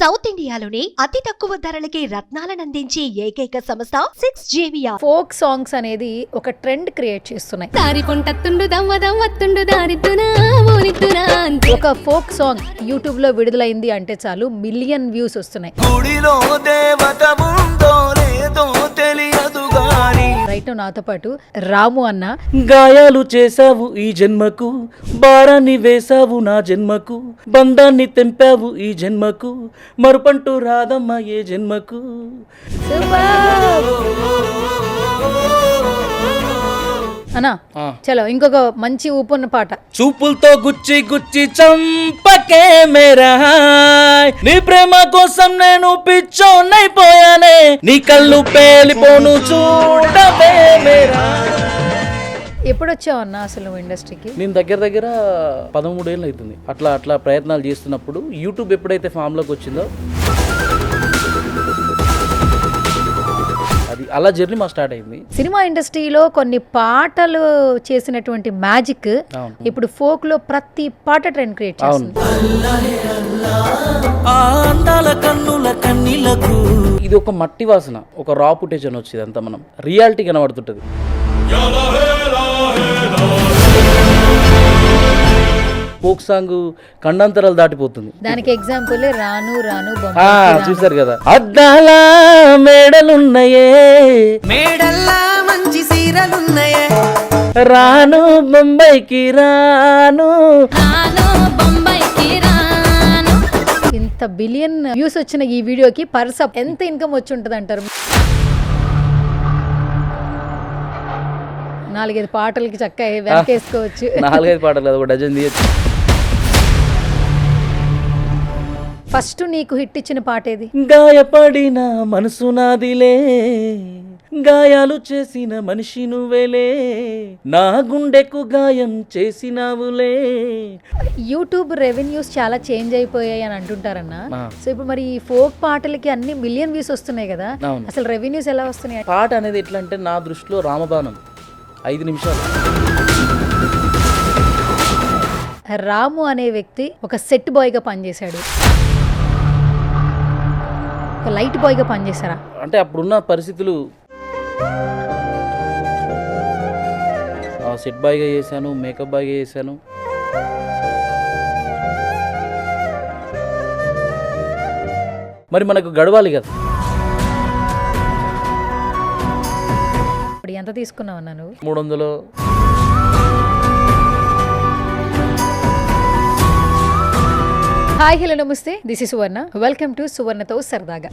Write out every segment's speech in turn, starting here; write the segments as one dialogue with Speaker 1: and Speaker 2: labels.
Speaker 1: South ఇండియాలోని అతి తక్కువ ధరలకి రత్నాలనందించే ఏకైక సంస్థ 6JVR.
Speaker 2: ఫోక్ సాంగ్స్ అనేది ఒక ట్రెండ్ క్రియేట్ చేస్తున్నాయి.
Speaker 3: దారి పొంటత్తుండు దవ్వదవ్వత్తుండు దారిద్దునా ఊరిద్దునా
Speaker 2: ఒక ఫోక్ సాంగ్ యూట్యూబ్ లో విడుదలైంది అంటే చాలు మిలియన్ వ్యూస్ వస్తున్నాయి.
Speaker 4: గుడిలో దేవత ఉందో లేదో తెలియదు గాని
Speaker 2: రైట్ నాతో పాటు రాము అన్న
Speaker 5: గాయాలు చేశావు ఈ జన్మకు, భారాన్ని వేశావు నా జన్మకు, బంధాన్ని తెంపావు ఈ జన్మకు, మరుపంటూ రాదమ్మా ఏ జన్మకు.
Speaker 2: అన్నా చలో ఇంకొక మంచి ఊపున్న పాట.
Speaker 5: చూపులతో గుచ్చి గుచ్చి చంపకే మేరా, నీ ప్రేమ కోసం నేను పిచ్చోనైపోయానే, నీ కళ్ళు పేలిపోను చూడవే మేరా.
Speaker 2: ఎప్పుడు వచ్చావు అన్న అసలు నువ్వు ఇండస్ట్రీకి?
Speaker 5: నేను దగ్గర దగ్గర 13 ఏళ్ళు అవుతుంది అట్లా ప్రయత్నాలు చేస్తున్నప్పుడు. యూట్యూబ్ ఎప్పుడైతే ఫామ్లోకి వచ్చిందో అది అలా జర్నీ మా స్టార్ట్ అయింది.
Speaker 2: సినిమా ఇండస్ట్రీలో కొన్ని పాటలు చేసినటువంటి మ్యాజిక్ ఇప్పుడు ఫోక్ లో ప్రతి పాట ట్రెండ్ క్రియేట్ చేస్తుంది.
Speaker 5: ఇది ఒక మట్టి వాసన, ఒక రా ఫుటేజ్ అని వచ్చేది అంతా మనం రియాలిటీ కనబడుతుంటది. ఫోక్ సాంగ్ ఖండాంతరాలు దాటిపోతుంది.
Speaker 2: దానికి ఎగ్జాంపుల్ రాను రాను
Speaker 5: చూసారు కదా, అద్దాల మేడలున్నాయే,
Speaker 4: మేడల్లా మంచి సీరలున్నాయే,
Speaker 5: రాను బొంబాయికి రాను.
Speaker 3: బొంబాయికి రాను.
Speaker 2: ఇంత బిలియన్ వ్యూస్ వచ్చిన ఈ వీడియోకి పర్స ఎంత ఇన్కమ్ వచ్చి ఉంటుంది అంటారు? 4-5 పాటలకి చక్కగా వెనకేసుకోవచ్చు.
Speaker 5: 4-5 పాటలు ఒక డజన్ తీయచ్చు.
Speaker 2: ఫస్ట్ నీకు హిట్ ఇచ్చిన పాట ఏది?
Speaker 5: గాయపడిన మనసు నాదిలే, గాయాలు చేసిన మనిషి నువ్వేలే, నా గుండెకు గాయం చేసినావులే.
Speaker 2: యూట్యూబ్ రెవెన్యూస్ చాలా చేంజ్ అయిపోయాయి అని అంటుంటారన్న. సో ఇప్పుడు మరి ఈ ఫోక్ పాటలకి అన్ని మిలియన్ వ్యూస్ వస్తున్నాయి కదా, అసలు రెవెన్యూస్ ఎలా వస్తున్నాయి?
Speaker 5: పాట అనేది ఎట్లా అంటే నా దృష్టిలో రామబాణం, 5 నిమిషాలు.
Speaker 2: రాము అనే వ్యక్తి ఒక సెట్ బాయ్గా పనిచేశాడు, ఒక లైట్ బాయ్గా పనిచేశారా?
Speaker 5: అంటే అప్పుడున్న పరిస్థితులు, సెట్ బాయ్గా చేశాను, మేకప్ బాయ్గా చేశాను. మరి మనకు గడవాలి కదా.
Speaker 2: ఇప్పుడు ఎంత తీసుకున్నావు అన్న నువ్వు?
Speaker 5: 300.
Speaker 2: హాయ్ హలో నమస్తే, this is Suvarna. Welcome to సువర్ణతో సరదాగా.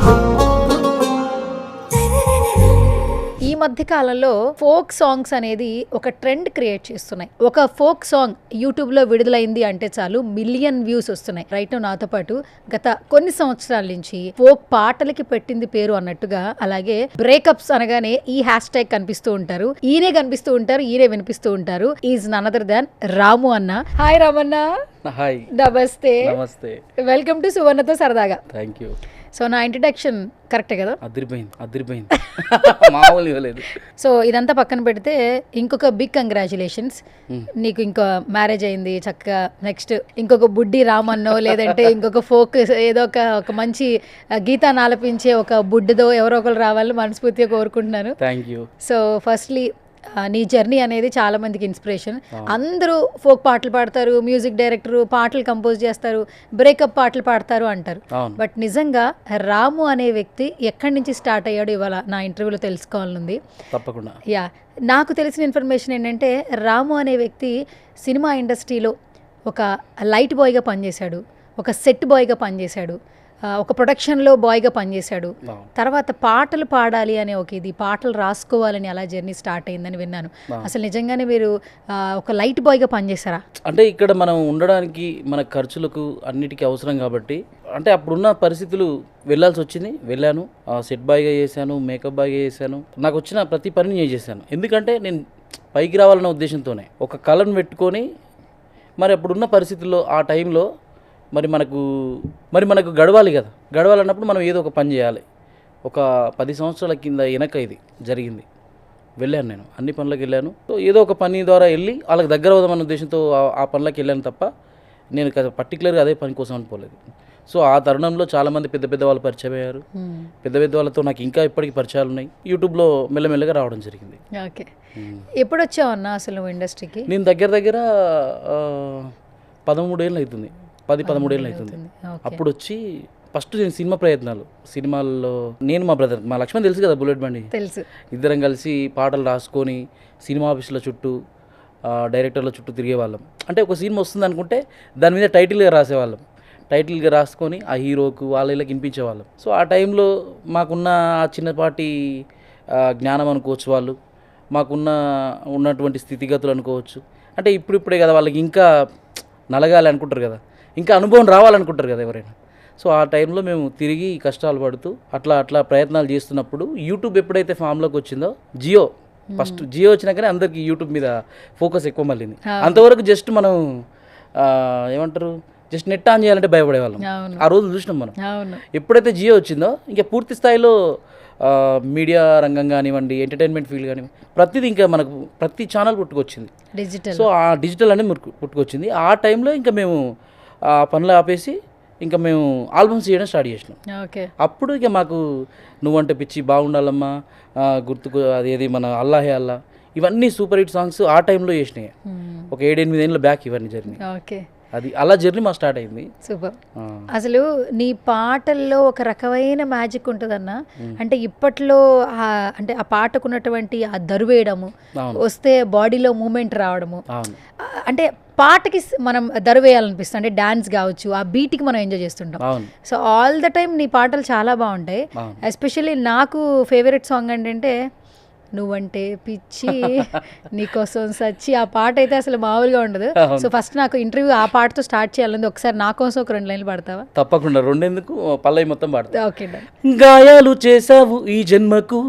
Speaker 2: ఈ మధ్య కాలంలో ఫోక్ సాంగ్స్ అనేది ఒక ట్రెండ్ క్రియేట్ చేస్తున్నాయి. ఒక ఫోక్ సాంగ్ యూట్యూబ్ లో విడుదలైంది అంటే చాలు మిలియన్ వ్యూస్ వస్తున్నాయి. రైట్ నాతో పాటు గత కొన్ని సంవత్సరాల నుంచి ఫోక్ పాటలకి పెట్టింది పేరు అన్నట్టుగా, అలాగే బ్రేకప్స్ అనగానే ఈ హ్యాష్ ట్యాగ్ కనిపిస్తూ ఉంటారు, ఈయనే కనిపిస్తూ ఉంటారు, ఈయనే వినిపిస్తూ ఉంటారు. ఈజ్ నన్ అదర్ దాన్ రాము అన్న. హాయ్ రామన్న.
Speaker 5: హాయ్,
Speaker 2: నమస్తే.
Speaker 5: నమస్తే.
Speaker 2: వెల్కమ్ టు సువర్ణతో సరదాగా.
Speaker 5: Thank you.
Speaker 2: సో నా ఇంట్రడక్షన్ కరెక్టే కదా?
Speaker 5: అదిరిపోయింది. మామూలు ఇవ్వలేదు.
Speaker 2: సో ఇదంతా పక్కన పెడితే ఇంకొక బిగ్ కంగ్రాచులేషన్స్, నీకు ఇంకో మ్యారేజ్ అయింది చక్కగా. నెక్స్ట్ ఇంకొక బుడ్డి రామన్నో లేదంటే ఇంకొక ఫోక్ ఏదో ఒక మంచి గీతాన్ని ఆలపించే ఒక బుడ్డిదో ఎవరో ఒకరు రావాలని మనస్ఫూర్తిగా కోరుకుంటున్నాను.
Speaker 5: Thank you.
Speaker 2: సో ఫస్ట్లీ నీ జర్నీ అనేది చాలా మందికి ఇన్స్పిరేషన్. అందరూ ఫోక్ పాటలు పాడతారు, మ్యూజిక్ డైరెక్టర్ పాటలు కంపోజ్ చేస్తారు, బ్రేకప్ పాటలు పాడతారు అంటారు. బట్ నిజంగా రాము అనే వ్యక్తి ఎక్కడి నుంచి స్టార్ట్ అయ్యాడు ఇవాళ నా ఇంటర్వ్యూలో తెలుసుకోవాలనుంది.
Speaker 5: తప్పకుండా.
Speaker 2: యా, నాకు తెలిసిన ఇన్ఫర్మేషన్ ఏంటంటే రాము అనే వ్యక్తి సినిమా ఇండస్ట్రీలో ఒక లైట్ బాయ్గా పనిచేశాడు, ఒక సెట్ బాయ్గా పనిచేశాడు, ఒక ప్రొడక్షన్లో బాయ్గా పనిచేశాడు. తర్వాత పాటలు పాడాలి అనే పాటలు రాసుకోవాలని అలా జర్నీ స్టార్ట్ అయిందని విన్నాను. అసలు నిజంగానే మీరు ఒక లైట్ బాయ్గా పనిచేశారా?
Speaker 5: అంటే ఇక్కడ మనం ఉండడానికి మన ఖర్చులకు అన్నిటికీ అవసరం కాబట్టి, అంటే అప్పుడున్న పరిస్థితులు వెళ్ళాల్సి వచ్చింది. వెళ్ళాను, సెట్ బాయ్గా చేశాను, మేకప్ బాయ్గా చేశాను. నాకు వచ్చిన ప్రతి పనిని నేను చేశాను. ఎందుకంటే నేను పైకి రావాలన్న ఉద్దేశంతోనే ఒక కళను పెట్టుకొని, మరి అప్పుడున్న పరిస్థితుల్లో ఆ టైంలో మరి మనకు గడవాలి కదా. గడవాలన్నప్పుడు మనం ఏదో ఒక పని చేయాలి. ఒక 10 సంవత్సరాల కింద వెనక ఇది జరిగింది. వెళ్ళాను, నేను అన్ని పనులకు వెళ్ళాను. సో ఏదో ఒక పని ద్వారా వెళ్ళి వాళ్ళకి దగ్గర అవుదామన్న ఉద్దేశంతో ఆ పనులకు వెళ్ళాను తప్ప నేను పర్టికులర్గా అదే పని కోసం అని పోలేదు. సో ఆ తరుణంలో చాలామంది పెద్ద పెద్ద వాళ్ళు పరిచయం అయ్యారు. పెద్ద పెద్ద వాళ్ళతో నాకు ఇంకా ఇప్పటికీ పరిచయాలు ఉన్నాయి. యూట్యూబ్లో మెల్లమెల్లగా రావడం జరిగింది.
Speaker 2: ఓకే. ఎప్పుడు వచ్చావు అన్న అసలు నువ్వు ఇండస్ట్రీకి?
Speaker 5: నేను దగ్గర దగ్గర 13 ఏళ్ళు అవుతుంది, 10-13 ఏళ్ళు అవుతుంది. అప్పుడు వచ్చి ఫస్ట్ నేను సినిమా ప్రయత్నాలు, సినిమాల్లో నేను మా బ్రదర్, మా లక్ష్మణ్ తెలుసు కదా, బుల్లెట్ బండి,
Speaker 2: తెలుసు.
Speaker 5: ఇద్దరం కలిసి పాటలు రాసుకొని సినిమా ఆఫీసుల చుట్టూ డైరెక్టర్ల చుట్టూ తిరిగేవాళ్ళం. అంటే ఒక సినిమా వస్తుంది అనుకుంటే దాని మీద టైటిల్గా రాసేవాళ్ళం, టైటిల్గా రాసుకొని ఆ హీరోకు వాళ్ళకి వినిపించేవాళ్ళం. సో ఆ టైంలో మాకున్న ఆ చిన్నపాటి జ్ఞానం అనుకోవచ్చు, వాళ్ళు ఉన్నటువంటి స్థితిగతులు అనుకోవచ్చు. అంటే ఇప్పుడిప్పుడే కదా వాళ్ళకి ఇంకా నలగాలి అనుకుంటారు కదా, ఇంకా అనుభవం రావాలనుకుంటారు కదా ఎవరైనా. సో ఆ టైంలో మేము తిరిగి కష్టాలు పడుతూ అట్లా ప్రయత్నాలు చేస్తున్నప్పుడు యూట్యూబ్ ఎప్పుడైతే ఫామ్లోకి వచ్చిందో, ఫస్ట్ జియో వచ్చినాకనే అందరికీ యూట్యూబ్ మీద ఫోకస్ ఎక్కువ మళ్ళీంది. అంతవరకు జస్ట్ మనం ఏమంటారు, జస్ట్ నెట్ ఆన్ చేయాలంటే భయపడేవాళ్ళం. ఆ రోజు చూసినాం మనం. ఎప్పుడైతే జియో వచ్చిందో ఇంకా పూర్తి స్థాయిలో మీడియా రంగం కానివ్వండి, ఎంటర్టైన్మెంట్ ఫీల్డ్ కానివ్వండి, ప్రతిదీ ఇంకా మనకు ప్రతి ఛానల్ పుట్టుకొచ్చింది. సో ఆ డిజిటల్ అనేది పుట్టుకొచ్చింది. ఆ టైంలో ఇంకా మేము ఆ పనులు ఆపేసి ఇంకా మేము ఆల్బమ్స్ చేయడం స్టార్ట్ చేసినాం. అప్పుడు ఇక మాకు నువ్వంటే పిచ్చి, బాగుండాలమ్మా, గుర్తుకు అదేది మన అల్లాహే అల్లా, ఇవన్నీ సూపర్ హిట్ సాంగ్స్ ఆ టైంలో చేసినాయి. ఒక 7-8 ఏళ్ళ బ్యాక్ ఇవన్నీ జరిగినాయి. అది అలా జర్నీ మా స్టార్ట్ అయింది.
Speaker 2: సూపర్. అసలు నీ పాటల్లో ఒక రకమైన మ్యాజిక్ ఉంటుందన్న. అంటే ఇప్పట్లో అంటే ఆ పాటకున్నటువంటి ఆ దరువేయడము, వస్తే బాడీలో మూమెంట్ రావడము, అంటే పాటకి మనం దరువేయాలనిపిస్తుంది. అంటే డాన్స్ కావచ్చు, ఆ బీట్కి మనం ఎంజాయ్ చేస్తుంటాం. సో ఆల్ ద టైమ్ నీ పాటలు చాలా బాగుంటాయి. ఎస్పెషల్లీ నాకు ఫేవరెట్ సాంగ్ ఏంటంటే నువ్వంటే పిచ్చి నీకోసం సచ్చి, ఆ పాట అయితే అసలు మామూలుగా ఉండదు. సో ఫస్ట్ నాకు ఇంటర్వ్యూ ఆ పాటతో స్టార్ట్ చేయాలంది. ఒకసారి నా కోసం ఒక 2 లైన్లు పాడతావా?
Speaker 5: తప్పకుండా. 2 ఎందుకు, పల్లవి మొత్తం పాడతా.
Speaker 2: ఓకే.
Speaker 5: గాయాలు చేసావు ఈ జన్మకు,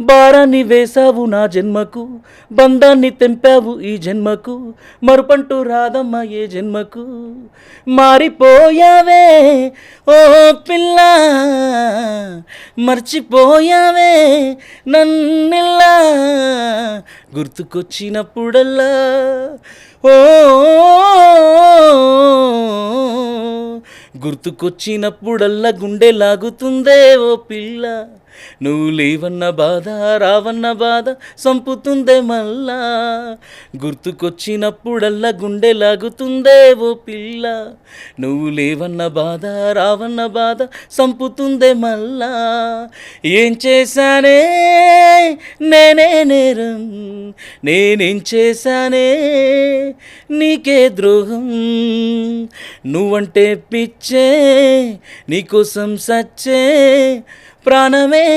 Speaker 5: భారాన్ని వేసావు నా జన్మకు, బంధాన్ని తెంపావు ఈ జన్మకు, మరుపంటూ రాదమ్మ ఏ జన్మకు, మారిపోయావే ఓ పిల్ల, మర్చిపోయావే నన్నిల్లా, గుర్తుకొచ్చినప్పుడల్లా ఓ గుర్తుకొచ్చినప్పుడల్లా గుండె లాగుతుందే ఓ పిల్ల, నువ్వు లేవన్న బాధ రావన్న బాధ సంపుతుందే మళ్ళా, గుర్తుకొచ్చినప్పుడల్లా గుండె లాగుతుందే ఓ పిల్ల, నువ్వు లేవన్న బాధ రావన్న బాధ సంపుతుందే మళ్ళా, ఏం చేశానే నేనే నేరం, నేనేం చేశానే నీకే ద్రోహం, నువ్వంటే పిచ్చే నీకోసం సచ్చే ప్రాణమే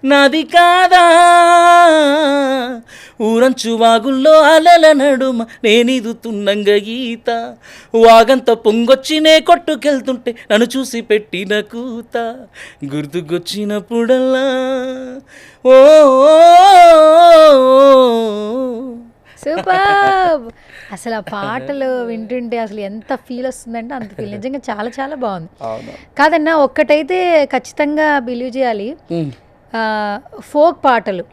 Speaker 5: నాది కాదా, ఊరంచు వాగుల్లో అలల నడుమ నేనిదుతున్నంగ ఈత, వాగంత పొంగొచ్చి నే కొట్టుకెళ్తుంటే నన్ను చూసి పెట్టిన కూత, గుర్తుకొచ్చినప్పుడల్లా ఓ.
Speaker 2: సూపర్. అసలు ఆ పాటలు వింటుంటే అసలు ఎంత ఫీల్ వస్తుందంటే అంత ఫీల్. నిజంగా చాలా చాలా బాగుంది. కాదన్నా, ఒక్కటైతే ఖచ్చితంగా బిలీవ్ చేయాలి, ఫోక్ పాటలు,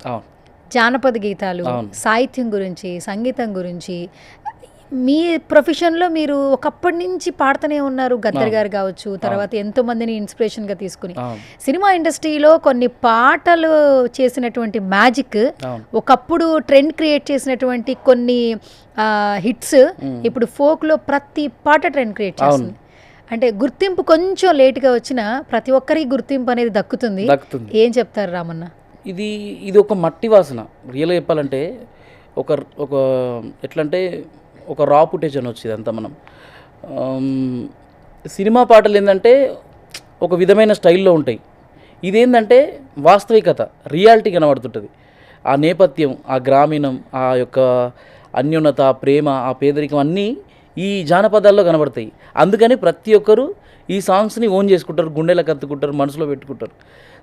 Speaker 2: జానపద గీతాలు, సాహిత్యం గురించి, సంగీతం గురించి మీ ప్రొఫెషన్లో మీరు ఒకప్పటి నుంచి పాడుతూనే ఉన్నారు. గద్దర్ గారు కావచ్చు, తర్వాత ఎంతో మందిని ఇన్స్పిరేషన్గా తీసుకుని సినిమా ఇండస్ట్రీలో కొన్ని పాటలు చేసినటువంటి మ్యాజిక్, ఒకప్పుడు ట్రెండ్ క్రియేట్ చేసినటువంటి కొన్ని హిట్స్ ఇప్పుడు ఫోక్లో ప్రతి పాట ట్రెండ్ క్రియేట్ చేస్తుంది. అంటే గుర్తింపు కొంచెం లేట్గా వచ్చినా ప్రతి ఒక్కరికి గుర్తింపు అనేది దక్కుతుంది. ఏం చెప్తారు రామన్న?
Speaker 5: ఇది ఒక మట్టి వాసన. రియల్గా చెప్పాలంటే ఒక ఎట్లంటే ఒక రా ఫుటేజ్ అని వచ్చేది అంతా. మనం సినిమా పాటలు ఏంటంటే ఒక విధమైన స్టైల్లో ఉంటాయి, ఇదేంటంటే వాస్తవికత, రియాలిటీ కనబడుతుంటుంది. ఆ నేపథ్యం, ఆ గ్రామీణం, ఆ యొక్క అన్యోన్యత, ప్రేమ, ఆ పేదరికం అన్నీ ఈ జానపదాల్లో కనబడతాయి. అందుకని ప్రతి ఒక్కరు ఈ సాంగ్స్ని ఓన్ చేసుకుంటారు, గుండెలకు అత్తుకుంటారు, మనసులో పెట్టుకుంటారు.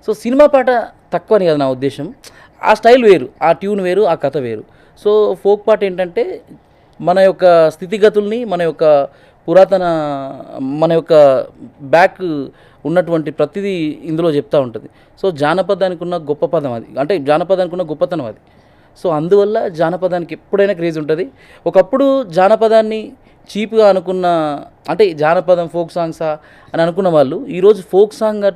Speaker 5: సో సినిమా పాట తక్కువ అని కదా నా ఉద్దేశం. ఆ స్టైల్ వేరు, ఆ ట్యూన్ వేరు, ఆ కథ వేరు. సో ఫోక్ పాట ఏంటంటే మన యొక్క స్థితిగతుల్ని, మన యొక్క పురాతన, మన యొక్క బ్యాక్ ఉన్నటువంటి ప్రతిదీ ఇందులో చెప్తూ ఉంటుంది. సో జానపదానికి ఉన్న గొప్ప పదం అది, అంటే జానపదానికి ఉన్న గొప్పతనం అది. సో అందువల్ల జానపదానికి ఎప్పుడైనా క్రేజ్ ఉంటుంది. ఒకప్పుడు జానపదాన్ని చీప్గా అనుకున్న అంటే జానపదం ఫోక్ సాంగ్సా అని అనుకున్న వాళ్ళు ఈరోజు ఫోక్ సాంగ్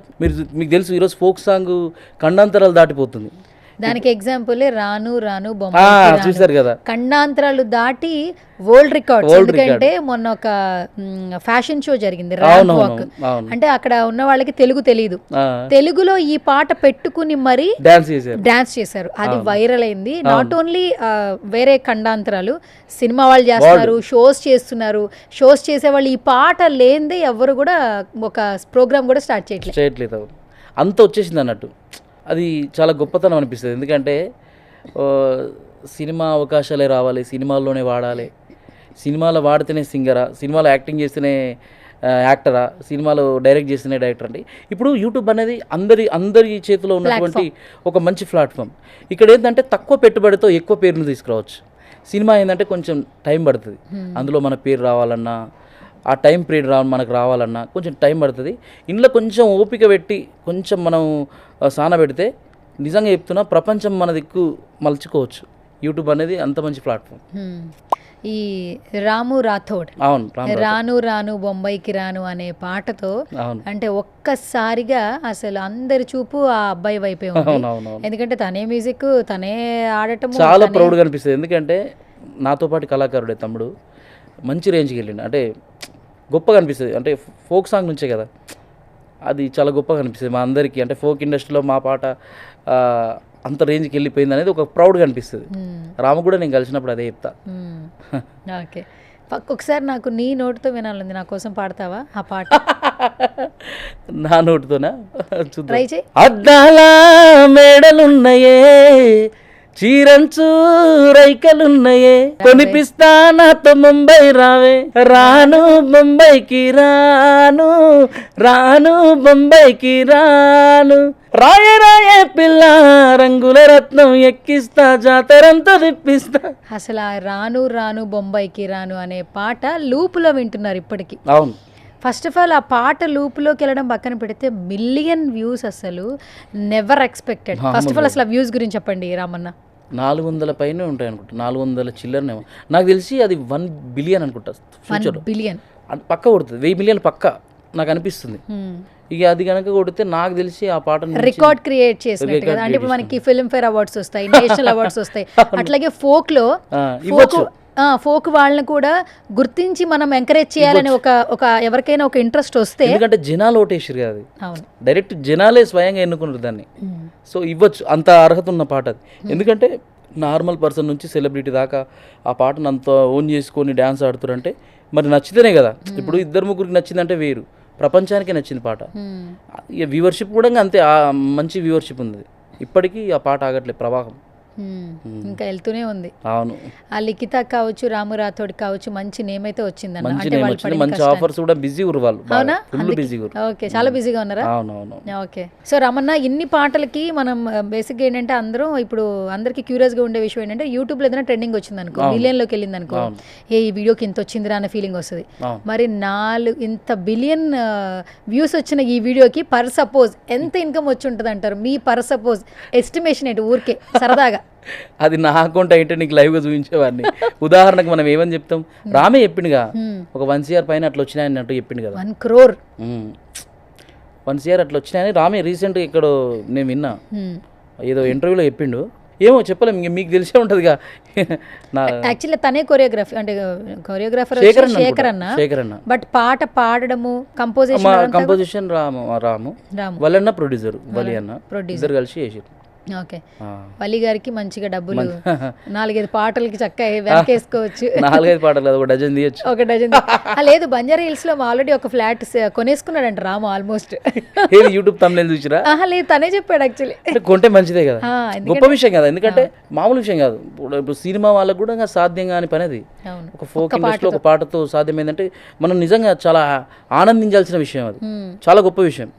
Speaker 5: మీకు తెలుసు ఈరోజు ఫోక్ సాంగ్ ఖండాంతరాలు దాటిపోతుంది.
Speaker 2: దానికి ఎగ్జాంపుల్ రాను రాను
Speaker 5: చూసారు కదా,
Speaker 2: ఖండాంతరాలు దాటి వరల్డ్ రికార్డ్స్. ఎందుకంటే మొన్న ఒక ఫ్యాషన్ షో జరిగింది ర్యాంప్ వాక్, అంటే అక్కడ ఉన్న వాళ్ళకి తెలుగు తెలియదు, తెలుగులో ఈ పాట పెట్టుకుని మరి డాన్స్ చేశారు. అది వైరల్ అయింది. నాట్ ఓన్లీ వేరే ఖండాంతరాలు సినిమా వాళ్ళు చేస్తున్నారు, షోస్ చేస్తున్నారు. షోస్ చేసే వాళ్ళు ఈ పాట లేనిదే ఎవరు కూడా ఒక ప్రోగ్రామ్ కూడా స్టార్ట్ చేయట్లేదు.
Speaker 5: అంత వచ్చేసింది అన్నట్టు. అది చాలా గొప్పతనం అనిపిస్తుంది. ఎందుకంటే సినిమా అవకాశాలే రావాలి, సినిమాల్లోనే వాడాలి, సినిమాలో వాడితేనే సింగరా, సినిమాలో యాక్టింగ్ చేస్తేనే యాక్టరా, సినిమాలో డైరెక్ట్ చేస్తేనే డైరెక్టర్ అండి. ఇప్పుడు యూట్యూబ్ అనేది అందరి చేతిలో ఉన్నటువంటి ఒక మంచి ప్లాట్ఫామ్. ఇక్కడ ఏంటంటే తక్కువ పెట్టుబడితో ఎక్కువ పేరును తీసుకురావచ్చు. సినిమా ఏంటంటే కొంచెం టైం పడుతుంది, అందులో మన పేరు రావాలన్నా ఆ టైం పీరియడ్ మనకు రావాలన్నా కొంచెం టైం పడుతుంది. ఇంట్లో కొంచెం ఓపిక పెట్టి కొంచెం మనం సాన పెడితే నిజంగా చెప్తున్నా ప్రపంచం మన దిక్కు మలుచుకోవచ్చు. యూట్యూబ్ అనేది అంత మంచి ప్లాట్ఫామ్.
Speaker 2: ఈ రాము రాథోడ్
Speaker 5: అవును
Speaker 2: రాను రాను బొంబాయికి రాను అనే పాటతో అంటే ఒక్కసారిగా అసలు అందరి చూపు ఆ అబ్బాయి వైపే ఉంది. ఎందుకంటే తనే మ్యూజిక్ తనే ఆడటం
Speaker 5: చాలా ప్రౌడ్గా అనిపిస్తుంది. ఎందుకంటే నాతో పాటు కళాకారుడే తమ్ముడు మంచి రేంజ్కి వెళ్ళిండు, అంటే గొప్పగా అనిపిస్తుంది. అంటే ఫోక్ సాంగ్ నుంచే కదా, అది చాలా గొప్పగా అనిపిస్తుంది మా అందరికీ. అంటే ఫోక్ ఇండస్ట్రీలో మా పాట అంత రేంజ్కి వెళ్ళిపోయింది అనేది ఒక ప్రౌడ్గా అనిపిస్తుంది. రాము కూడా నేను కలిసినప్పుడు అదే చెప్తా.
Speaker 2: ఓకే, ఒకసారి నాకు నీ నోటితో వినాలండి, నా కోసం పాడతావా ఆ పాట?
Speaker 5: నా నోటితోనా?
Speaker 2: ట్రై చేయి.
Speaker 5: అద్దాల మేడలున్నాయే, చీరంచు రైకలున్నాయే, కొనిపిస్తా నాతో ముంబై రావే, రాను బొంబాయికి రాను, రాను బొంబాయికి రాను, రాయే రాయే పిల్ల రంగుల రత్నం ఎక్కిస్తా, జాతరంతా తిప్పిస్తా.
Speaker 2: అసలు ఆ రాను రాను బొంబాయికి రాను అనే పాట లూపులో వింటున్నారు ఇప్పటికీ.
Speaker 5: అవును,
Speaker 2: ఫస్ట్ ఆఫ్ ఆల్ ఆ పాట లూప్లోకి వెళ్ళడం పక్కన పెడితే మిలియన్ వ్యూస్ అసలు never expected. First of all అసలు వ్యూస్ గురించి చెప్పండి రామన్న.
Speaker 5: 400 పైనే ఉంటాయి అనుకుంటా, 400 చిల్లరనేమో. నాకు తెలిసి అది 1 బిలియన్ అనుకుంటా.
Speaker 2: 1 బిలియన్
Speaker 5: పక్క కొడుతుంది, 1000 మిలియన్ పక్క నాకు అనిపిస్తుంది. ఇక అది కనుక కొడితే నాకు తెలిసి ఆ పాట
Speaker 2: రికార్డ్ క్రియేట్ చేసినట్టు కదా. అంటే ఇప్పుడు మనకి ఫిల్మ్ఫేర్ అవార్డ్స్ వస్తాయి, నేషనల్ అవార్డ్స్ వస్తాయి. అట్లాగే ఫోక్లో ఫోక్ వాళ్ళని కూడా గుర్తించి మనం ఎంకరేజ్ చేయాలని ఒక ఎవరికైనా ఒక ఇంట్రెస్ట్ వస్తే,
Speaker 5: ఎందుకంటే జనాలు ఓటేసారు కదా, అది
Speaker 2: అవును
Speaker 5: డైరెక్ట్ జనాలే స్వయంగా ఎన్నుకున్నారు దాన్ని. సో ఇవ్వచ్చు, అంత అర్హత ఉన్న పాట అది. ఎందుకంటే నార్మల్ పర్సన్ నుంచి సెలబ్రిటీ దాకా ఆ పాటను అంత ఓన్ చేసుకొని డ్యాన్స్ ఆడుతారంటే మరి నచ్చితేనే కదా. ఇప్పుడు 2-3 నచ్చిందంటే వేరు, ప్రపంచానికే నచ్చింది పాట. ఇక వ్యూవర్షిప్ కూడా అంతే, మంచి వ్యూవర్షిప్ ఉంది. ఇప్పటికీ ఆ పాట ఆగట్లేదు, ప్రవాహం
Speaker 2: ఇంకా వెళ్తూనే ఉంది.
Speaker 5: అవును,
Speaker 2: ఆ లిఖిత కావచ్చు, రాము రాథోడ్ కావచ్చు, మంచి నేమ్ అయితే వచ్చింది.
Speaker 5: మంచి ఆఫర్స్ కూడా బిజీ వాళ్ళు.
Speaker 2: అవునా?
Speaker 5: బిజీ.
Speaker 2: ఓకే, చాలా బిజీగా ఉన్నారా?
Speaker 5: అవునవును.
Speaker 2: ఓకే, సో రమణ, ఇన్ని పాటలకి మనం బేసిక్గా ఏంటంటే అందరం ఇప్పుడు అందరికి క్యూరియస్ గా ఉండే విషయం ఏంటంటే యూట్యూబ్ లో ఏదైనా ట్రెండింగ్ వచ్చింది అనుకో, మిలియన్ లోకి వెళ్ళింది అనుకో, ఈ వీడియోకి ఇంత వచ్చిందిరా అనే ఫీలింగ్ వస్తుంది. మరి 4 బిలియన్ వ్యూస్ వచ్చిన ఈ వీడియోకి పర్ సపోజ్ ఎంత ఇన్కమ్ వచ్చి ఉంటుంది అంటారు? మీ పర్ సపోజ్ ఎస్టిమేషన్ ఏంటి ఊరికే సరదాగా?
Speaker 5: అది నా అకౌంట్ అయితే నీకు లైవ్గా చూపించేవాడిని. ఉదాహరణకు మనం ఏమని చెప్తాం, రామే చెప్పిండుగా ఒక 1 CR పైన అట్లా వచ్చినాయని అన్నట్టు చెప్పిండు కదా.
Speaker 2: 1 crore
Speaker 5: 1 CR అట్లా వచ్చినాయని రామే రీసెంట్గా ఇక్కడ నేను విన్నా, ఏదో ఇంటర్వ్యూలో చెప్పిండు. ఏమో చెప్పలేము, మీకు తెలిసే ఉంటుందిగా.
Speaker 2: యాక్చువల్లీ తనే కొరియోగ్రఫీ, అంటే కొరియోగ్రాఫర్ శేఖర్ అన్న, బట్ పాట పాడడము కంపోజిషన్
Speaker 5: రాము వాళ్ళన్న ప్రొడ్యూసర్, వలి అన్న ఇద్దరు కలిసి చేసారు.
Speaker 2: ఓకే, వలి గారికి మంచిగా డబ్బులు 4-5 పాటలకి చక్కగా వెనకేసుకోవచ్చు.
Speaker 5: 4-5 పాటలు ఒక డజన్ తీయచ్చు.
Speaker 2: ఒక డజన్ లేదు, బంజారా హిల్స్ లో ఆల్రెడీ ఒక ఫ్లాట్ కొనేసుకున్నాడంట రాము ఆల్మోస్ట్.
Speaker 5: యూట్యూబ్ తమిళ చూసిరా?
Speaker 2: లేదు, తనే చెప్పాడు యాక్చువల్లీ.
Speaker 5: కొంటే మంచిదే కదా, గొప్ప విషయం కదా. ఎందుకంటే మామూలు విషయం కాదు. ఇప్పుడు సినిమా వాళ్ళకు కూడా సాధ్యం కాని పని అది. ఒక ఫోక్ ఇండస్ట్రీలో ఒక పాటతో సాధ్యమైందంటే మనం నిజంగా చాలా ఆనందించాల్సిన విషయం, అది చాలా గొప్ప విషయం.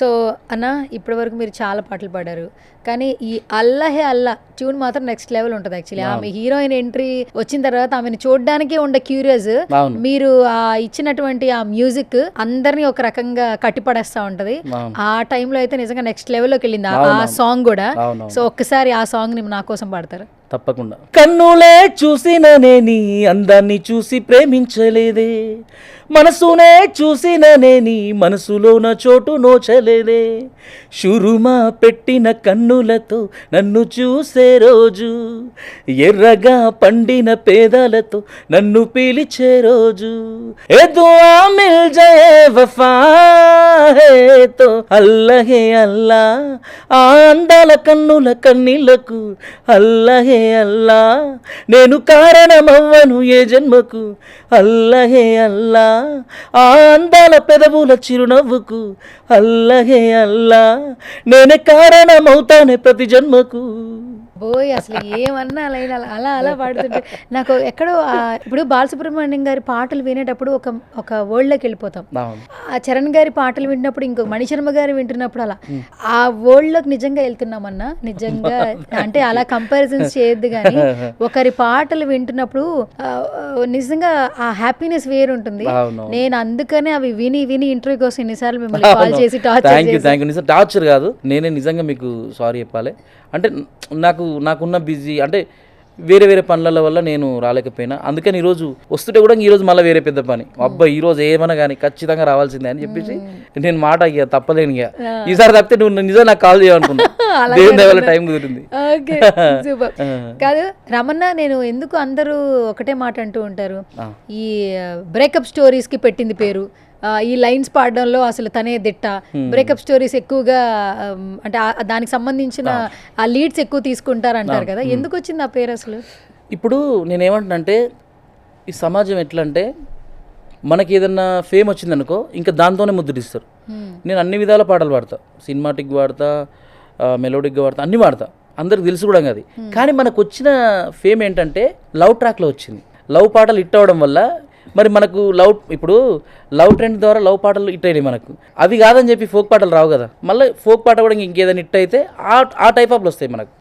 Speaker 2: సో అన్న, ఇప్పటి వరకు మీరు చాలా పాటలు పాడారు, కానీ ఈ అల్లహే అల్లా ట్యూన్ మాత్రం నెక్స్ట్ లెవెల్ ఉంటుంది. యాక్చువల్లీ ఆమె హీరోయిన్ ఎంట్రీ వచ్చిన తర్వాత ఆమెను చూడడానికే ఉండే క్యూరియస్, మీరు ఇచ్చినటువంటి ఆ మ్యూజిక్ అందరినీ ఒక రకంగా కట్టిపడేస్తా ఉంటది. ఆ టైంలో అయితే నిజంగా నెక్స్ట్ లెవెల్లోకి వెళ్ళింది ఆ సాంగ్ కూడా. సో ఒక్కసారి ఆ సాంగ్ ని నా కోసం పాడతారు?
Speaker 5: తప్పకుండా. కన్నులే చూసిననే నీ అందాన్ని చూసి ప్రేమించలేదే, మనసునే చూసిననే నీ మనసులోన చోటు నోచలేదే, షురుమా పెట్టిన కన్నులతో నన్ను చూసే రోజు, ఎర్రగా పండిన పేదాలతో నన్ను పిలిచే రోజు, ఏ దుఆ మిల్ జయే వఫా హే తో అల్లహే అల్లా, ఆ అందాల కన్నుల కన్నీళ్లకు అల్లహే అల్లా, నేను కారణమవ్వను ఏ జన్మకు అల్లహే అల్లా, ఆ అందాల పెదవుల చిరునవ్వుకు అల్లహే అల్లా, నేనే కారణమవుతానే ప్రతి జన్మకు.
Speaker 2: బోయ్ అసలు ఏమన్నా లైన్ అలా అలా పాడుతుంటే నాకు ఎక్కడో ఇప్పుడు బాలసుబ్రహ్మణ్యం గారి పాటలు వినేటప్పుడు ఒక వరల్డ్లోకి వెళ్ళిపోతాం. ఆ చరణ్ గారి పాటలు వింటున్నప్పుడు ఇంకో మణిశర్మ గారు వింటున్నప్పుడు అలా ఆ వరల్డ్లోకి నిజంగా వెళ్తున్నామన్నా. నిజంగా అంటే అలా కంపారిజన్స్ చేయొద్దు కానీ ఒకరి పాటలు వింటున్నప్పుడు నిజంగా ఆ హ్యాపీనెస్ వేరు ఉంటుంది. నేను అందుకనే అవి విని విని ఇంటర్వ్యూ కోసం ఎన్నిసార్లు మిమ్మల్ని కాల్ చేసి
Speaker 5: టార్చర్ కాదు, నేనే నిజంగా మీకు సారీ చెప్పాలి. అంటే నాకున్న బిజీ అంటే వేరే వేరే పనుల వల్ల నేను రాలేకపోయినా, అందుకని ఈరోజు వస్తుంటే కూడా ఈరోజు మళ్ళీ వేరే పెద్ద పని, అబ్బాయి ఈరోజు ఏమన్నా కానీ ఖచ్చితంగా రావాల్సిందే అని చెప్పేసి నేను మాట ఇక తప్పలేను. ఇక ఈసారి తప్పితే నువ్వు నిజంగా నాకు కాల్ చేయనుకున్నా, దేవుని దగ్గర టైం కుదిరింది.
Speaker 2: కాదు రమణ, నేను ఎందుకు అందరూ ఒకటే మాట అంటూ ఉంటారు, ఈ బ్రేకప్ స్టోరీస్ కి పెట్టింది పేరు, ఈ లైన్స్ పాడడంలో అసలు తనే దిట్ట, బ్రేకప్ స్టోరీస్ ఎక్కువగా అంటే దానికి సంబంధించిన ఆ లీడ్స్ ఎక్కువ తీసుకుంటారు అంటారు కదా, ఎందుకు వచ్చింది ఆ పేరు అసలు?
Speaker 5: ఇప్పుడు నేనేమంటున్నానంటే ఈ సమాజం ఎట్లా అంటే మనకి ఏదన్నా ఫేమ్ వచ్చిందనుకో ఇంకా దాంతోనే ముద్రిస్తారు. నేను అన్ని విధాల పాటలు పాడతా, సినిమాటిక్ పాడతా, మెలోడిక్గా పాడతా, అన్నీ పాడతా, అందరికి తెలుసు కూడా అది. కానీ మనకు వచ్చిన ఫేమ్ ఏంటంటే లవ్ ట్రాక్లో వచ్చింది. లవ్ పాటలు హిట్ అవ్వడం వల్ల మరి మనకు ఇప్పుడు లవ్ ట్రెండ్ ద్వారా లవ్ పాటలు హిట్ అయినాయి మనకు, అవి కాదని చెప్పి ఫోక్ పాటలు రావు కదా. మళ్ళీ ఫోక్ పాట కూడా ఇంకేదైనా హిట్ అయితే ఆ టైప్ ఆఫ్లు వస్తాయి మనకు.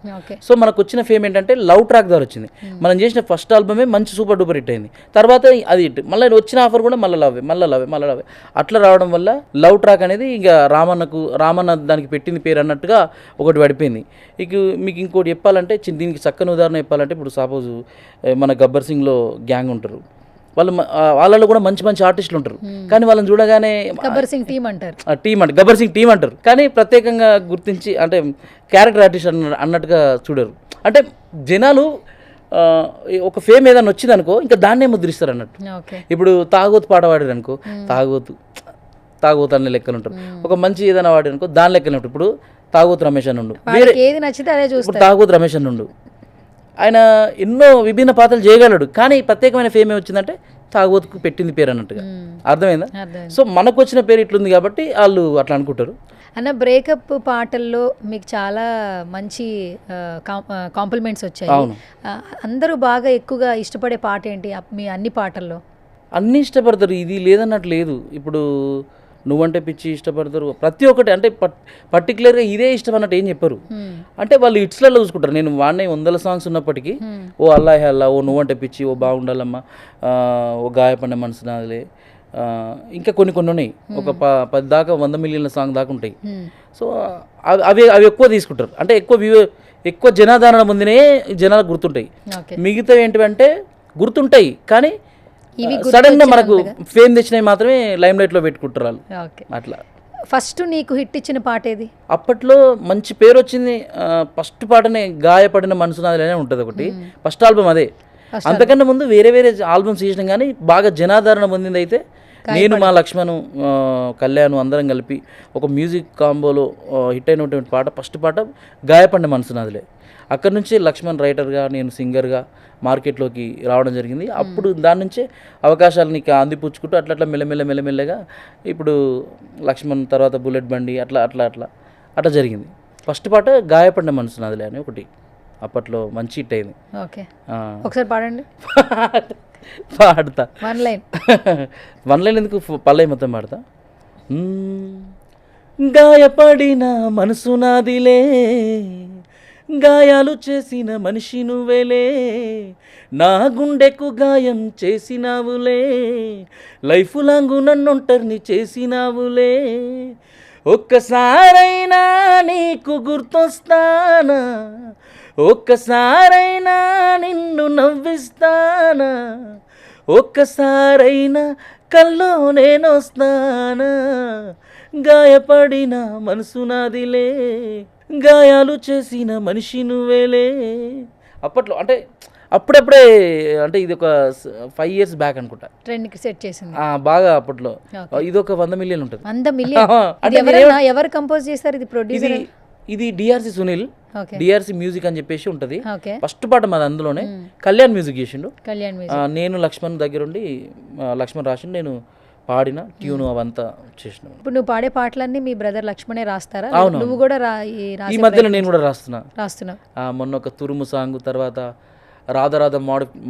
Speaker 5: సో మనకు వచ్చిన ఫేమ్ ఏంటంటే లవ్ ట్రాక్ ద్వారా వచ్చింది. మనం చేసిన ఫస్ట్ ఆల్బమే మంచి సూపర్ డూపర్ హిట్ అయింది, తర్వాత అది హిట్, మళ్ళీ వచ్చిన ఆఫర్ కూడా మళ్ళీ లవ్ అట్లా రావడం వల్ల లవ్ ట్రాక్ అనేది ఇక రామన్న దానికి పెట్టింది పేరు అన్నట్టుగా ఒకటి పడిపోయింది. ఇక మీకు ఇంకోటి చెప్పాలంటే దీనికి చక్కని ఉదాహరణ చెప్పాలంటే ఇప్పుడు సపోజ్ మన గబ్బర్ సింగ్లో గ్యాంగ్ ఉంటారు, వాళ్ళలో కూడా మంచి మంచి ఆర్టిస్టులు ఉంటారు, కానీ వాళ్ళని చూడగానే
Speaker 2: గబ్బర్ సింగ్ టీమ్ అంటారు,
Speaker 5: గబ్బర్ సింగ్ టీం అంటారు, కానీ ప్రత్యేకంగా గుర్తించి అంటే క్యారెక్టర్ ఆర్టిస్ట్ అన్నట్టుగా చూడరు. అంటే జనాలు ఒక ఫేమ్ ఏదైనా వచ్చింది అనుకో ఇంకా దాన్నే ముద్రిస్తారు అన్నట్టు. ఇప్పుడు తాగోతు పాట పాడారు అనుకో, తాగోతు అనే లెక్కలు ఉంటారు. ఒక మంచి ఏదైనా వాడారు అనుకో దాని లెక్కలు ఉంటారు. ఇప్పుడు తాగోతు రమేష్ అని ఉండు,
Speaker 2: ఏది నచ్చితే అదే చూస్తారు.
Speaker 5: తాగోతు రమేష్ అని ఉండు, ఆయన ఎన్నో విభిన్న పాత్రలు చేయగలడు, కానీ ప్రత్యేకమైన ఫేమ్ వచ్చిందంటే తాగోతుకు పెట్టింది పేరు అన్నట్టుగా. అర్థమైందా? సో మనకు వచ్చిన పేరు ఇట్లుంది కాబట్టి వాళ్ళు అట్లా అనుకుంటారు.
Speaker 2: అన్న బ్రేకప్ పాటల్లో మీకు చాలా మంచి కాంప్లిమెంట్స్ వచ్చాయి. అందరూ బాగా ఎక్కువగా ఇష్టపడే పాట ఏంటి మీ అన్ని పాటల్లో?
Speaker 5: అన్నీ ఇష్టపడతారు, ఇది లేదన్నట్టు లేదు. ఇప్పుడు నువ్వంటే పిచ్చి ఇష్టపడతారు, ప్రతి ఒక్కటి అంటే పర్టికులర్గా ఇదే ఇష్టం అన్నట్టు ఏం చెప్పరు. అంటే వాళ్ళు హిట్స్లలో చూసుకుంటారు. నేను వాడినే 100 సాంగ్స్ ఉన్నప్పటికీ ఓ అల్లాహే అల్లా, ఓ నువ్వంటే పిచ్చి, ఓ బాగుండాలమ్మా, ఓ గాయపడిన మనసు నాదిలే, ఇంకా కొన్ని ఉన్నాయి, ఒక 10 దాకా 100 మిలియన్ల సాంగ్ దాకా ఉంటాయి. సో అవి ఎక్కువ తీసుకుంటారు, అంటే ఎక్కువ జనాదరణ ముందునే జనాలకు గుర్తుంటాయి. మిగతా ఏంటంటే గుర్తుంటాయి కానీ సడన్ గా మనకు ఫేమ్ తెచ్చినవి మాత్రమే లైమ్ లైట్ లో పెట్టుకుంటారు వాళ్ళు. అట్లా
Speaker 2: ఫస్ట్ నీకు హిట్ ఇచ్చిన పాట ఏది?
Speaker 5: అప్పట్లో మంచి పేరు వచ్చింది ఫస్ట్ పాటనే గాయపడిన మనసు నాదిలే ఉంటుంది ఒకటి, ఫస్ట్ ఆల్బమ్ అదే. అంతకన్నా ముందు వేరే వేరే ఆల్బమ్స్ చేసినాం కానీ బాగా జనాదరణ పొందింది అయితే నేను మా లక్ష్మణ్ కళ్యాణ్ అందరం కలిపి ఒక మ్యూజిక్ కాంబోలో హిట్ అయినటువంటి పాట ఫస్ట్ పాట గాయపడిన మనసు నాదిలే. అక్కడ నుంచి లక్ష్మణ్ రైటర్గా నేను సింగర్గా మార్కెట్లోకి రావడం జరిగింది. అప్పుడు దాని నుంచే అవకాశాలని అందిపుచ్చుకుంటూ అట్లా మెల్లమెల్లగా ఇప్పుడు లక్ష్మణ్ తర్వాత బుల్లెట్ బండి అట్లా జరిగింది. ఫస్ట్ పాట గాయపడిన మనసు నాదిలే అని ఒకటి అప్పట్లో మంచి హిట్ అయింది.
Speaker 2: ఓకే, ఒకసారి పాడండి.
Speaker 5: పాడతా,
Speaker 2: వన్ లైన్
Speaker 5: ఎందుకు, పల్లవి మొత్తం పాడతా. గాయపడిన మనసు నాదిలే, గాయాలు చేసిన మనిషి నువ్వేలే, నా గుండెకు గాయం చేసినావులే, లైఫ్ లాంగ్ నన్నొంటరిని చేసినావులే, ఒక్కసారైనా నీకు గుర్తొస్తానా, ఒక్కసారైనా నిన్ను నవ్విస్తానా, ఒక్కసారైనా కల్లో నేనొస్తానా, గాయపడిన మనసు నాదిలే, గాయాలు చేసిన మనిషి నువ్వేలే. అప్పట్లో అంటే అప్పుడప్పుడే అంటే ఇది ఒక 5 years బ్యాక్ అనుకుంటా,
Speaker 2: ట్రెండ్కి సెట్ చేసింది.
Speaker 5: బాగా అప్పట్లో. ఇది ఒక 100 million ఉంటుంది.
Speaker 2: 100 million. ఎవరు కంపోజ్ చేశారు ఇది? ప్రొడ్యూసర్
Speaker 5: ఇది DRC Sunil,
Speaker 2: okay.
Speaker 5: DRC music అని చెప్పేసి ఉంటుంది.
Speaker 2: ఓకే.
Speaker 5: ఫస్ట్ పాట మాది అందులోనే. కళ్యాణ్ మ్యూజిక్ చేసిండు.
Speaker 2: కళ్యాణ్ మ్యూజిక్.
Speaker 5: నేను లక్ష్మణ్ దగ్గరుండి లక్ష్మణ్ రాసిండు, నేను పాడిన ట్యూన్ అవంతా చేసిన.
Speaker 2: ఇప్పుడు నువ్వు పాడే పాటలన్నీ మీ బ్రదర్ లక్ష్మణే రాస్తారా?
Speaker 5: అవును.
Speaker 2: నువ్వు కూడా
Speaker 5: ఈ మధ్యలో నేను కూడా రాస్తున్నావు. మొన్న ఒక తురుము సాంగ్, తర్వాత రాధ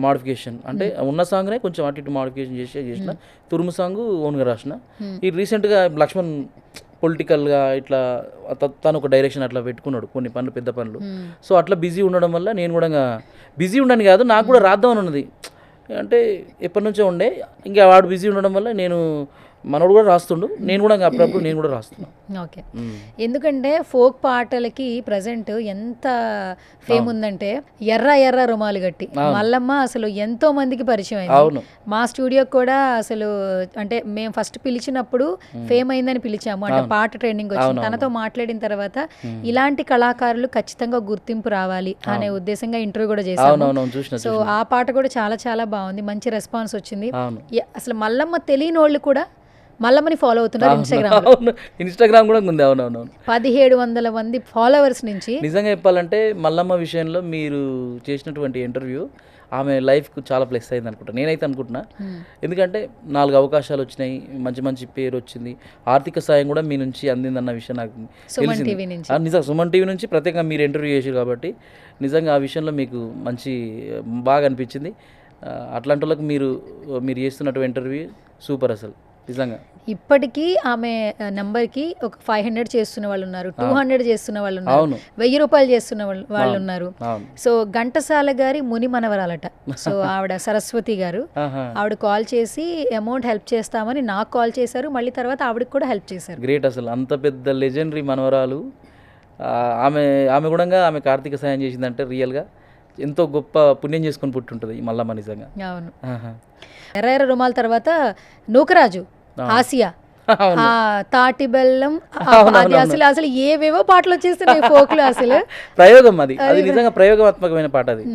Speaker 5: మాడిఫికేషన్, అంటే ఉన్న సాంగ్నే కొంచెం అటు ఇటు మాడిఫికేషన్ చేసిన తురుము సాంగ్ ఓన్గా రాసిన. ఈ రీసెంట్గా లక్ష్మణ్ పొలిటికల్గా ఇట్లా తను ఒక డైరెక్షన్ అట్లా పెట్టుకున్నాడు, కొన్ని పనులు, పెద్ద పనులు. సో అట్లా బిజీ ఉండడం వల్ల నేను కూడా బిజీ ఉండని కాదు, నాకు కూడా రాద్దామని ఉన్నది. అంటే ఎప్పటి నుంచో ఉండే, ఇంకా వాడు బిజీ ఉండడం వల్ల నేను మనోడు కూడా రాస్తుండు, నేను కూడా అప్పుడప్పుడు నేను కూడా రాస్తున్నాను.
Speaker 2: ఓకే. ఎందుకంటే ఫోక్ పాటలకి ప్రజెంట్ ఎంత ఫేమ్ ఉందంటే ఎర్ర ఎర్ర రుమాలు గట్టి మల్లమ్మ అసలు ఎంతో మందికి పరిచయం అయింది. మా స్టూడియోకి కూడా అసలు అంటే మేము ఫస్ట్ పిలిచినప్పుడు ఫేమ్ అయిందని పిలిచాము, అంటే పాట ట్రెండింగ్ వచ్చింది. తనతో మాట్లాడిన తర్వాత ఇలాంటి కళాకారులు ఖచ్చితంగా గుర్తింపు రావాలి అనే ఉద్దేశంగా ఇంటర్వ్యూ కూడా చేశాము. సో ఆ పాట కూడా చాలా చాలా బాగుంది, మంచి రెస్పాన్స్ వచ్చింది. అసలు మల్లమ్మ తెలియని వాళ్ళు కూడా మల్లమ్మని ఫాలో అవుతున్నారు
Speaker 5: ఇన్స్టాగ్రామ్ కూడా ఉంది. అవునవును,
Speaker 2: 1700 మంది ఫాలోవర్స్ నుంచి.
Speaker 5: నిజంగా చెప్పాలంటే మల్లమ్మ విషయంలో మీరు చేసినటువంటి ఇంటర్వ్యూ ఆమె లైఫ్కు చాలా ప్లస్ అయింది అనుకుంటా, నేనైతే అనుకుంటున్నా. ఎందుకంటే 4 అవకాశాలు వచ్చినాయి, మంచి మంచి పేరు వచ్చింది, ఆర్థిక సాయం కూడా మీ నుంచి అందిందన్న విషయం నాకు తెలిసింది. నిజంగా సుమన్ టీవీ నుంచి ప్రత్యేకంగా మీరు ఇంటర్వ్యూ చేశారు కాబట్టి నిజంగా ఆ విషయంలో మీకు మంచి బాగా అనిపించింది. అట్లాంటి వాళ్ళకి మీరు చేస్తున్నటువంటి ఇంటర్వ్యూ సూపర్ అసలు నిజంగా.
Speaker 2: ఇప్పటికీ ఆమె నంబర్కి ఒక 500 చేస్తున్న వాళ్ళు ఉన్నారు, 200 చేస్తున్న వాళ్ళు ఉన్నారు, 1000 రూపాయలు చేస్తున్న వాళ్ళు ఉన్నారు. సో ఘంటసాల గారి ముని మనవరాలట. సో ఆవిడ సరస్వతి గారు, ఆవిడ కాల్ చేసి అమౌంట్ హెల్ప్ చేస్తామని నాకు కాల్ చేశారు, మళ్ళీ తర్వాత ఆవిడకి కూడా హెల్ప్ చేశారు.
Speaker 5: గ్రేట్ అసలు, అంత పెద్ద లెజెండరీ మనవరాలు ఆమె కూడా ఆమె ఆర్థిక సాయం చేసిందంటే రియల్గా ఎంతో గొప్ప పుణ్యం చేసుకొని పుట్టుంటుంది మల్లమ్మ నిజంగా.
Speaker 2: అవును. ఎర్ర ఎర్ర రుమాల తర్వాత నూకరాజు, ఆసియా, తాటి బెల్లం, అది అసలు ఏవేవో పాటలు వచ్చేస్తున్నాయి ఫోక్ లో. అసలు
Speaker 5: ప్రయోగం అది నిజంగా ప్రయోగాత్మకమైన పాట అది.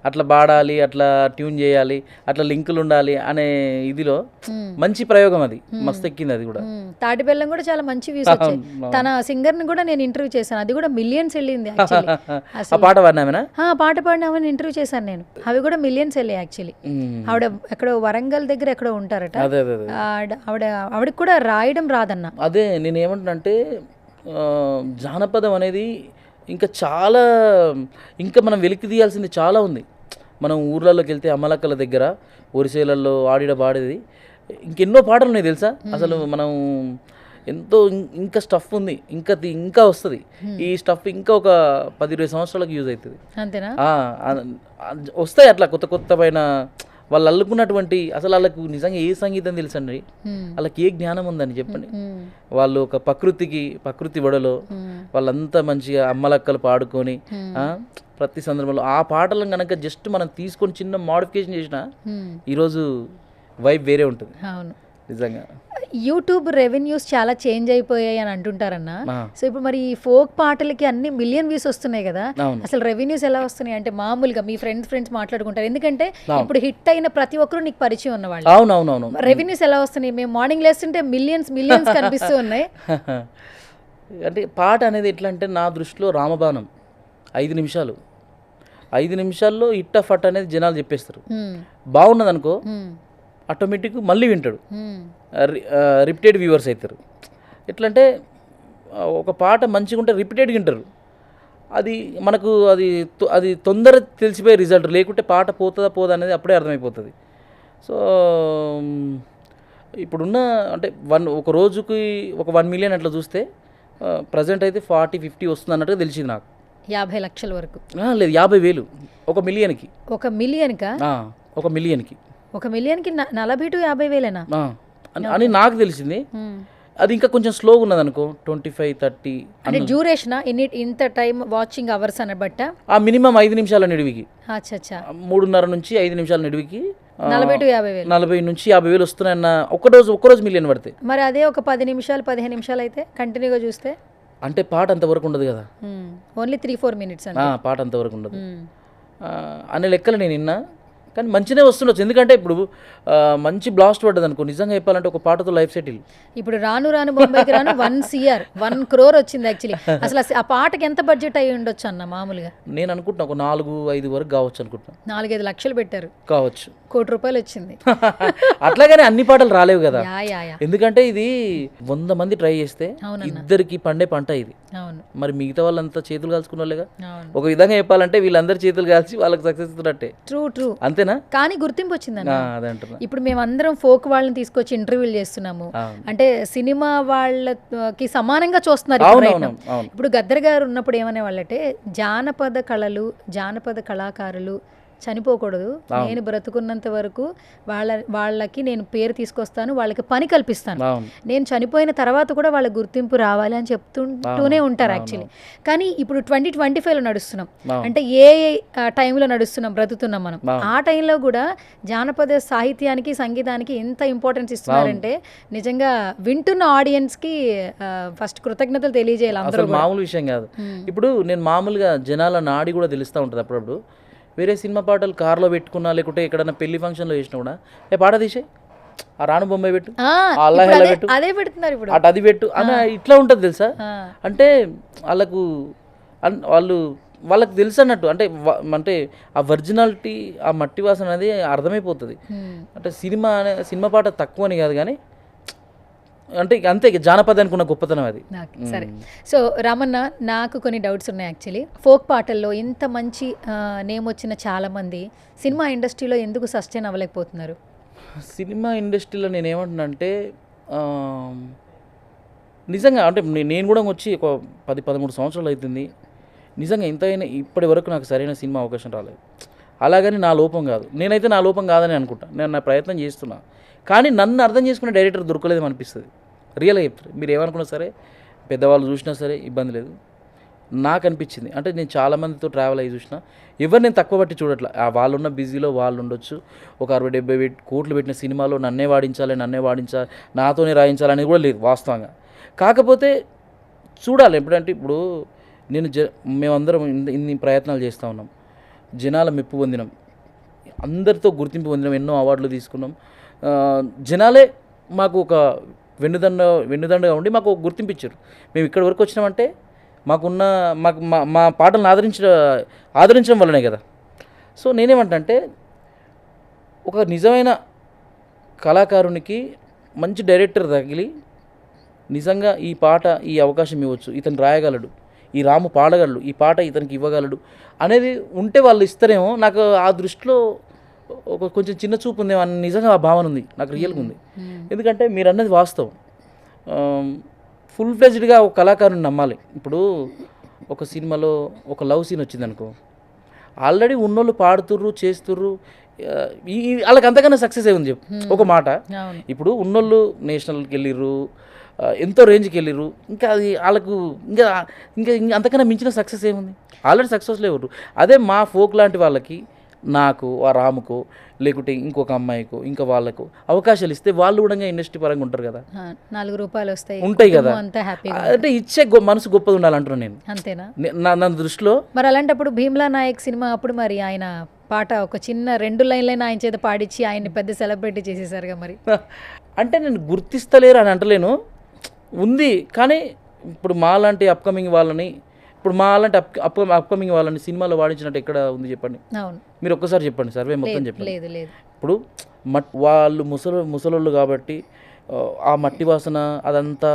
Speaker 5: అట్లా పాడాలి, అట్లా ట్యూన్ చేయాలి, అట్లా లింకులు ఉండాలి అనే ఇదిలో మంచి ప్రయోగం అది, మస్తు ఎక్కింది అది కూడా.
Speaker 2: తాటి బెల్లం కూడా చాలా మంచి వ్యూస్ వచ్చాయి. తన సింగర్ ని కూడా నేను ఇంటర్వ్యూ చేశాను, అది కూడా మిలియన్స్ వెళ్ళింది.
Speaker 5: పాట పాడినామేనా?
Speaker 2: పాట పాడినామని ఇంటర్వ్యూ చేశాను నేను, అవి కూడా మిలియన్స్ వెళ్ళాయి యాక్చువల్లీ. ఆవిడ ఎక్కడో వరంగల్ దగ్గర ఎక్కడో ఉంటారట, ఆవిడకి కూడా రాయడం రాదన్న.
Speaker 5: అదే నేను ఏమంటున్నా, జానపదం అనేది ఇంకా మనం వెలికి తీయాల్సింది చాలా ఉంది. మనం ఊర్లలోకి వెళ్తే అమ్మలక్కల దగ్గర ఒరిసేలల్లో ఆడిడ పాడేది ఇంకెన్నో పాటలు ఉన్నాయి తెలుసా. అసలు మనం ఎంతో ఇంకా స్టఫ్ ఉంది, ఇంకా వస్తుంది. ఈ స్టఫ్ ఇంకా ఒక 10-20 సంవత్సరాలకు యూజ్ అవుతుంది.
Speaker 2: అంతేనా?
Speaker 5: వస్తాయి అట్లా కొత్త పైన వాళ్ళు అల్లుకున్నటువంటి. అసలు వాళ్ళకు నిజంగా ఏ సంగీతం తెలుసండి, వాళ్ళకి ఏ జ్ఞానం ఉందని చెప్పండి. వాళ్ళు ఒక ప్రకృతి ఒడలో వాళ్ళంతా మంచిగా అమ్మలక్కలు పాడుకొని ప్రతి సందర్భంలో ఆ పాటలను కనుక జస్ట్ మనం తీసుకొని చిన్న మోడిఫికేషన్ చేసినా ఈరోజు వైబ్ వేరే ఉంటుంది.
Speaker 2: అవును
Speaker 5: నిజంగా.
Speaker 2: యూట్యూబ్ రెవెన్యూస్ చాలా చేంజ్ అయిపోయాయి అని అంటుంటారన్న. సో ఇప్పుడు మరి ఈ ఫోక్ పాటలకి అన్ని మిలియన్ వ్యూస్ వస్తున్నాయి కదా, అసలు రెవెన్యూస్ ఎలా వస్తున్నాయి అంటే మామూలుగా మీ ఫ్రెండ్స్ మాట్లాడుకుంటారు, ఎందుకంటే ఇప్పుడు హిట్ అయిన ప్రతి ఒక్కరు నీకు పరిచయం ఉన్నవాళ్ళు.
Speaker 5: అవునవునవును.
Speaker 2: రెవెన్యూస్ ఎలా వస్తున్నాయి? మేము మార్నింగ్ లేస్తుంటే మిలియన్స్ కనిపిస్తూ ఉన్నాయి.
Speaker 5: అంటే పాట అనేది ఎట్లా అంటే నా దృష్టిలో రామబాణం. 5 నిమిషాల్లో ఇట్ట ఫట్ అనేది జనాలు చెప్పేస్తారు. బాగున్నది అనుకో ఆటోమేటిక్ మళ్ళీ వింటాడు, రిపీటెడ్ వ్యూవర్స్ అవుతారు. ఎట్లంటే ఒక పాట మంచిగా ఉంటే రిపీటెడ్గా వింటారు. అది మనకు అది తొందర తెలిసిపోయే రిజల్ట్, లేకుంటే పాట పోదా అనేది అప్పుడే అర్థమైపోతుంది. సో ఇప్పుడున్న అంటే ఒక రోజుకి ఒక 1 మిలియన్ అట్లా చూస్తే ప్రజెంట్ అయితే 40-50 వస్తుంది అన్నట్టుగా తెలిసింది నాకు.
Speaker 2: 50 లక్షల వరకు
Speaker 5: లేదు, 50,000 1 మిలియన్కి.
Speaker 2: 1 మిలియన్కా?
Speaker 5: 1 మిలియన్కి
Speaker 2: 40 to 50,000 అని నాకు తెలిసింది.
Speaker 5: అది ఇంకా కొంచెం స్లోగా ఉన్నది అనుకో 25-30
Speaker 2: అంటే డ్యూరేషన్ ఇంత టైం వాచింగ్ అవర్స్ అని బట్ట
Speaker 5: ఆ మినిమం 5 నిమిషాల నిడివికి
Speaker 2: అచ్చా
Speaker 5: 3:30 నుంచి 5 నిమిషాల నిడివికి
Speaker 2: 40 to 50,000
Speaker 5: 40 నుంచి 50,000 వస్తున్నాయన్న ఒక్కరోజు మిలియన్ పడతాయి.
Speaker 2: మరి అదే ఒక 10 నిమిషాలు 15 నిమిషాలు అయితే కంటిన్యూగా చూస్తే
Speaker 5: అంటే పాట అంతవరకు ఉండదు కదా,
Speaker 2: ఓన్లీ 3-4 మినిట్స్ అంటే
Speaker 5: పాట అంతవరకు ఉండదు అనే లెక్కలు నేను విన్నా. కానీ మంచిగానే వస్తుండొచ్చు, ఎందుకంటే ఇప్పుడు మంచి బ్లాస్ట్ పడ్డది అనుకో, నిజంగా చెప్పాలంటే ఒక పాటతో లైఫ్ సెటిల్.
Speaker 2: ఇప్పుడు రాను బొంబాయికి రాను 1 CR 1 crore వచ్చింది యాక్చువల్లీ. అసలు ఆ పాటకి ఎంత బడ్జెట్ అయ్యి ఉండొచ్చు అన్న మామూలుగా?
Speaker 5: నేను అనుకుంటున్నా ఒక 4-5 వరకు కావచ్చు అనుకుంటున్నా.
Speaker 2: 4-5 లక్షలు పెట్టారు
Speaker 5: కావచ్చు,
Speaker 2: 1 కోటి రూపాయలు వచ్చింది.
Speaker 5: అట్లాగనే అన్ని పాటలు రాలేవు కదా,
Speaker 2: యా.
Speaker 5: ఎందుకంటే ఇది 100 మంది ట్రై చేస్తే ఇద్దరికి పండే పంట ఇది.
Speaker 2: అవును,
Speaker 5: మరి మిగతా వాళ్ళంతా చేతులు కాల్చుకున్న వాళ్ళేగా.
Speaker 2: అవును,
Speaker 5: ఒక విధంగా చెప్పాలంటే వీళ్ళందరూ చేతులు కాల్చి వాళ్ళకి సక్సెస్ ఇస్తున్నట్టే.
Speaker 2: ట్రూ
Speaker 5: అంతేనా?
Speaker 2: కానీ గుర్తింపు వచ్చిందన్న.
Speaker 5: అదే అంటున్నా.
Speaker 2: ఇప్పుడు మేమందరం ఫోక్ వాళ్ళని తీసుకొచ్చి ఇంటర్వ్యూలు చేస్తున్నాము, అంటే సినిమా వాళ్ళకి సమానంగా చూస్తున్నారు ఇప్పుడు right now. ఇప్పుడు గద్దర్ గారు ఉన్నప్పుడు ఏమనే వాళ్ళంటే జానపద కళాకారులు చనిపోకూడదు, నేను బ్రతుకున్నంత వరకు వాళ్ళకి నేను పేరు తీసుకొస్తాను, వాళ్ళకి పని కల్పిస్తాను, నేను చనిపోయిన తర్వాత కూడా వాళ్ళ గుర్తింపు రావాలి అని చెప్తుంటూనే ఉంటారు యాక్చువల్లీ. కానీ ఇప్పుడు 2025లో నడుస్తున్నాం, అంటే ఏ టైంలో నడుస్తున్నాం, బ్రతుకుతున్నాం మనం. ఆ టైంలో కూడా జానపద సాహిత్యానికి సంగీతానికి ఎంత ఇంపార్టెన్స్ ఇస్తున్నారంటే నిజంగా వింటున్న ఆడియన్స్కి ఫస్ట్ కృతజ్ఞతలు తెలియజేయాలి అందరూ.
Speaker 5: మామూలు విషయం కాదు. ఇప్పుడు నేను మామూలుగా జనాల నాడి కూడా తెలుస్తూ ఉంటుంది అప్పుడప్పుడు. వేరే సినిమా పాటలు కార్లో పెట్టుకున్నా లేకుంటే ఎక్కడన్నా పెళ్లి ఫంక్షన్లో చేసినా కూడా పాట తీసే ఆ రాను బొమ్మాయి పెట్టు, అల్లాహ్ పెట్టు,
Speaker 2: అదే పెడుతున్నారు ఇప్పుడు,
Speaker 5: అటు అది పెట్టు అని ఇట్లా ఉంటుంది తెలుసా. అంటే వాళ్ళకి తెలుసు అన్నట్టు, అంటే ఆ ఒరిజినాలిటీ, ఆ మట్టి వాసన అనేది అర్థమైపోతుంది. అంటే సినిమా పాట తక్కువ అని కాదు, కానీ అంటే అంతే జానపదానికి ఉన్న గొప్పతనం అది.
Speaker 2: సరే, సో రామన్న, నాకు కొన్ని డౌట్స్ ఉన్నాయి యాక్చువల్లీ. ఫోక్ పాటల్లో ఇంత మంచి నేమ్ వచ్చిన చాలామంది సినిమా ఇండస్ట్రీలో ఎందుకు సస్టైన్ అవ్వలేకపోతున్నారు?
Speaker 5: సినిమా ఇండస్ట్రీలో నేను ఏమంటున్నా అంటే నిజంగా అంటే నేను కూడా వచ్చి ఒక 10-13 సంవత్సరాలు అవుతుంది. నిజంగా ఇంతైనా ఇప్పటి వరకు నాకు సరైన సినిమా అవకాశం రాలేదు. అలాగని నా లోపం కాదు, నేనైతే నా లోపం కాదని అనుకుంటా. నేను నా ప్రయత్నం చేస్తున్నా, కానీ నన్ను అర్థం చేసుకునే డైరెక్టర్ దొరకలేదు అనిపిస్తుంది. రియల్గా చెప్తారు, మీరు ఏమనుకున్నా సరే, పెద్దవాళ్ళు చూసినా సరే ఇబ్బంది లేదు. నాకు అనిపించింది, అంటే నేను చాలామందితో ట్రావెల్ అయ్యి చూసిన, ఎవరు నేను తక్కువ బట్టి చూడట్లా. వాళ్ళున్న బిజీలో వాళ్ళు ఉండొచ్చు. ఒక 60-70 కోట్లు పెట్టిన సినిమాలో నన్నే వాడించాలి, నాతోనే రాయించాలనేది కూడా లేదు వాస్తవంగా. కాకపోతే చూడాలి ఎప్పుడంటే, ఇప్పుడు నేను మేమందరం ఇన్ని ప్రయత్నాలు చేస్తూ ఉన్నాం, జనాల మెప్పు పొందినాం, అందరితో గుర్తింపు పొందినాం, ఎన్నో అవార్డులు తీసుకున్నాం. జనాలే మాకు ఒక వెన్నుదండగా ఉండి మాకు గుర్తింపు ఇచ్చారు. మేము ఇక్కడి వరకు వచ్చినామంటే మా పాటలను ఆదరించడం వల్లనే కదా. సో నేనేమంటే, ఒక నిజమైన కళాకారునికి మంచి డైరెక్టర్ తగిలి నిజంగా ఈ పాట ఈ అవకాశం ఇవ్వచ్చు, ఇతను రాయగలడు, ఈ రాము పాడగలడు, ఈ పాట ఇతనికి ఇవ్వగలడు అనేది ఉంటే వాళ్ళు ఇస్తారేమో. నాకు ఆ దృష్టిలో ఒక కొంచెం చిన్న చూపు ఉంది అని నిజంగా ఆ భావన ఉంది, నాకు రియల్గా ఉంది. ఎందుకంటే మీరు అన్నది వాస్తవం. ఫుల్ ఫ్లెజ్డ్గా ఒక కళాకారుని నమ్మాలి. ఇప్పుడు ఒక సినిమాలో ఒక లవ్ సీన్ వచ్చింది అనుకో, ఆల్రెడీ ఉన్నోళ్ళు పాడుతుర్రు, చేస్తుర్రు, వాళ్ళకి అంతకన్నా సక్సెస్ అయి ఉంది చెప్పు ఒక మాట. ఇప్పుడు ఉన్నోళ్ళు నేషనల్కి వెళ్ళిర్రు, ఎంతో రేంజ్కి వెళ్ళిర్రు, ఇంకా అది వాళ్ళకు ఇంకా అంతకన్నా మించిన సక్సెస్ ఏముంది? ఆల్రెడీ సక్సెస్ లేవు. అదే మా ఫోక్ లాంటి వాళ్ళకి, నాకు, ఆ రాముకో, లేకుంటే ఇంకొక అమ్మాయికో, ఇంకా వాళ్ళకు అవకాశాలు ఇస్తే వాళ్ళు కూడా ఇండస్ట్రీ పరంగా ఉంటారు కదా,
Speaker 2: 4 రూపాయలు
Speaker 5: ఉంటాయి కదా. అంటే ఇచ్చే మనసు గొప్పది ఉండాలంటున్నాను నేను.
Speaker 2: అంతేనా
Speaker 5: నా దృష్టిలో? మరి
Speaker 2: అలాంటప్పుడు భీమ్లా నాయక్ సినిమా అప్పుడు మరి ఆయన పాట ఒక చిన్న 2 లైన్లైనా ఆయన చేత పాడించి ఆయన్ని పెద్ద సెలబ్రిటీ చేసేసారుగా మరి.
Speaker 5: అంటే నేను గుర్తిస్తలేరు అని అంటలేను, ఉంది. కానీ ఇప్పుడు మాలాంటి అప్కమింగ్ వాళ్ళని, ఇప్పుడు మాలాంటి అప్కమింగ్ వాళ్ళని సినిమాలో వాడించినట్టు ఎక్కడ ఉంది చెప్పండి? మీరు ఒక్కసారి చెప్పండి, సర్వే మొత్తం చెప్పండి. ఇప్పుడు వాళ్ళు ముసలోళ్ళు కాబట్టి ఆ మట్టి వాసన అదంతా,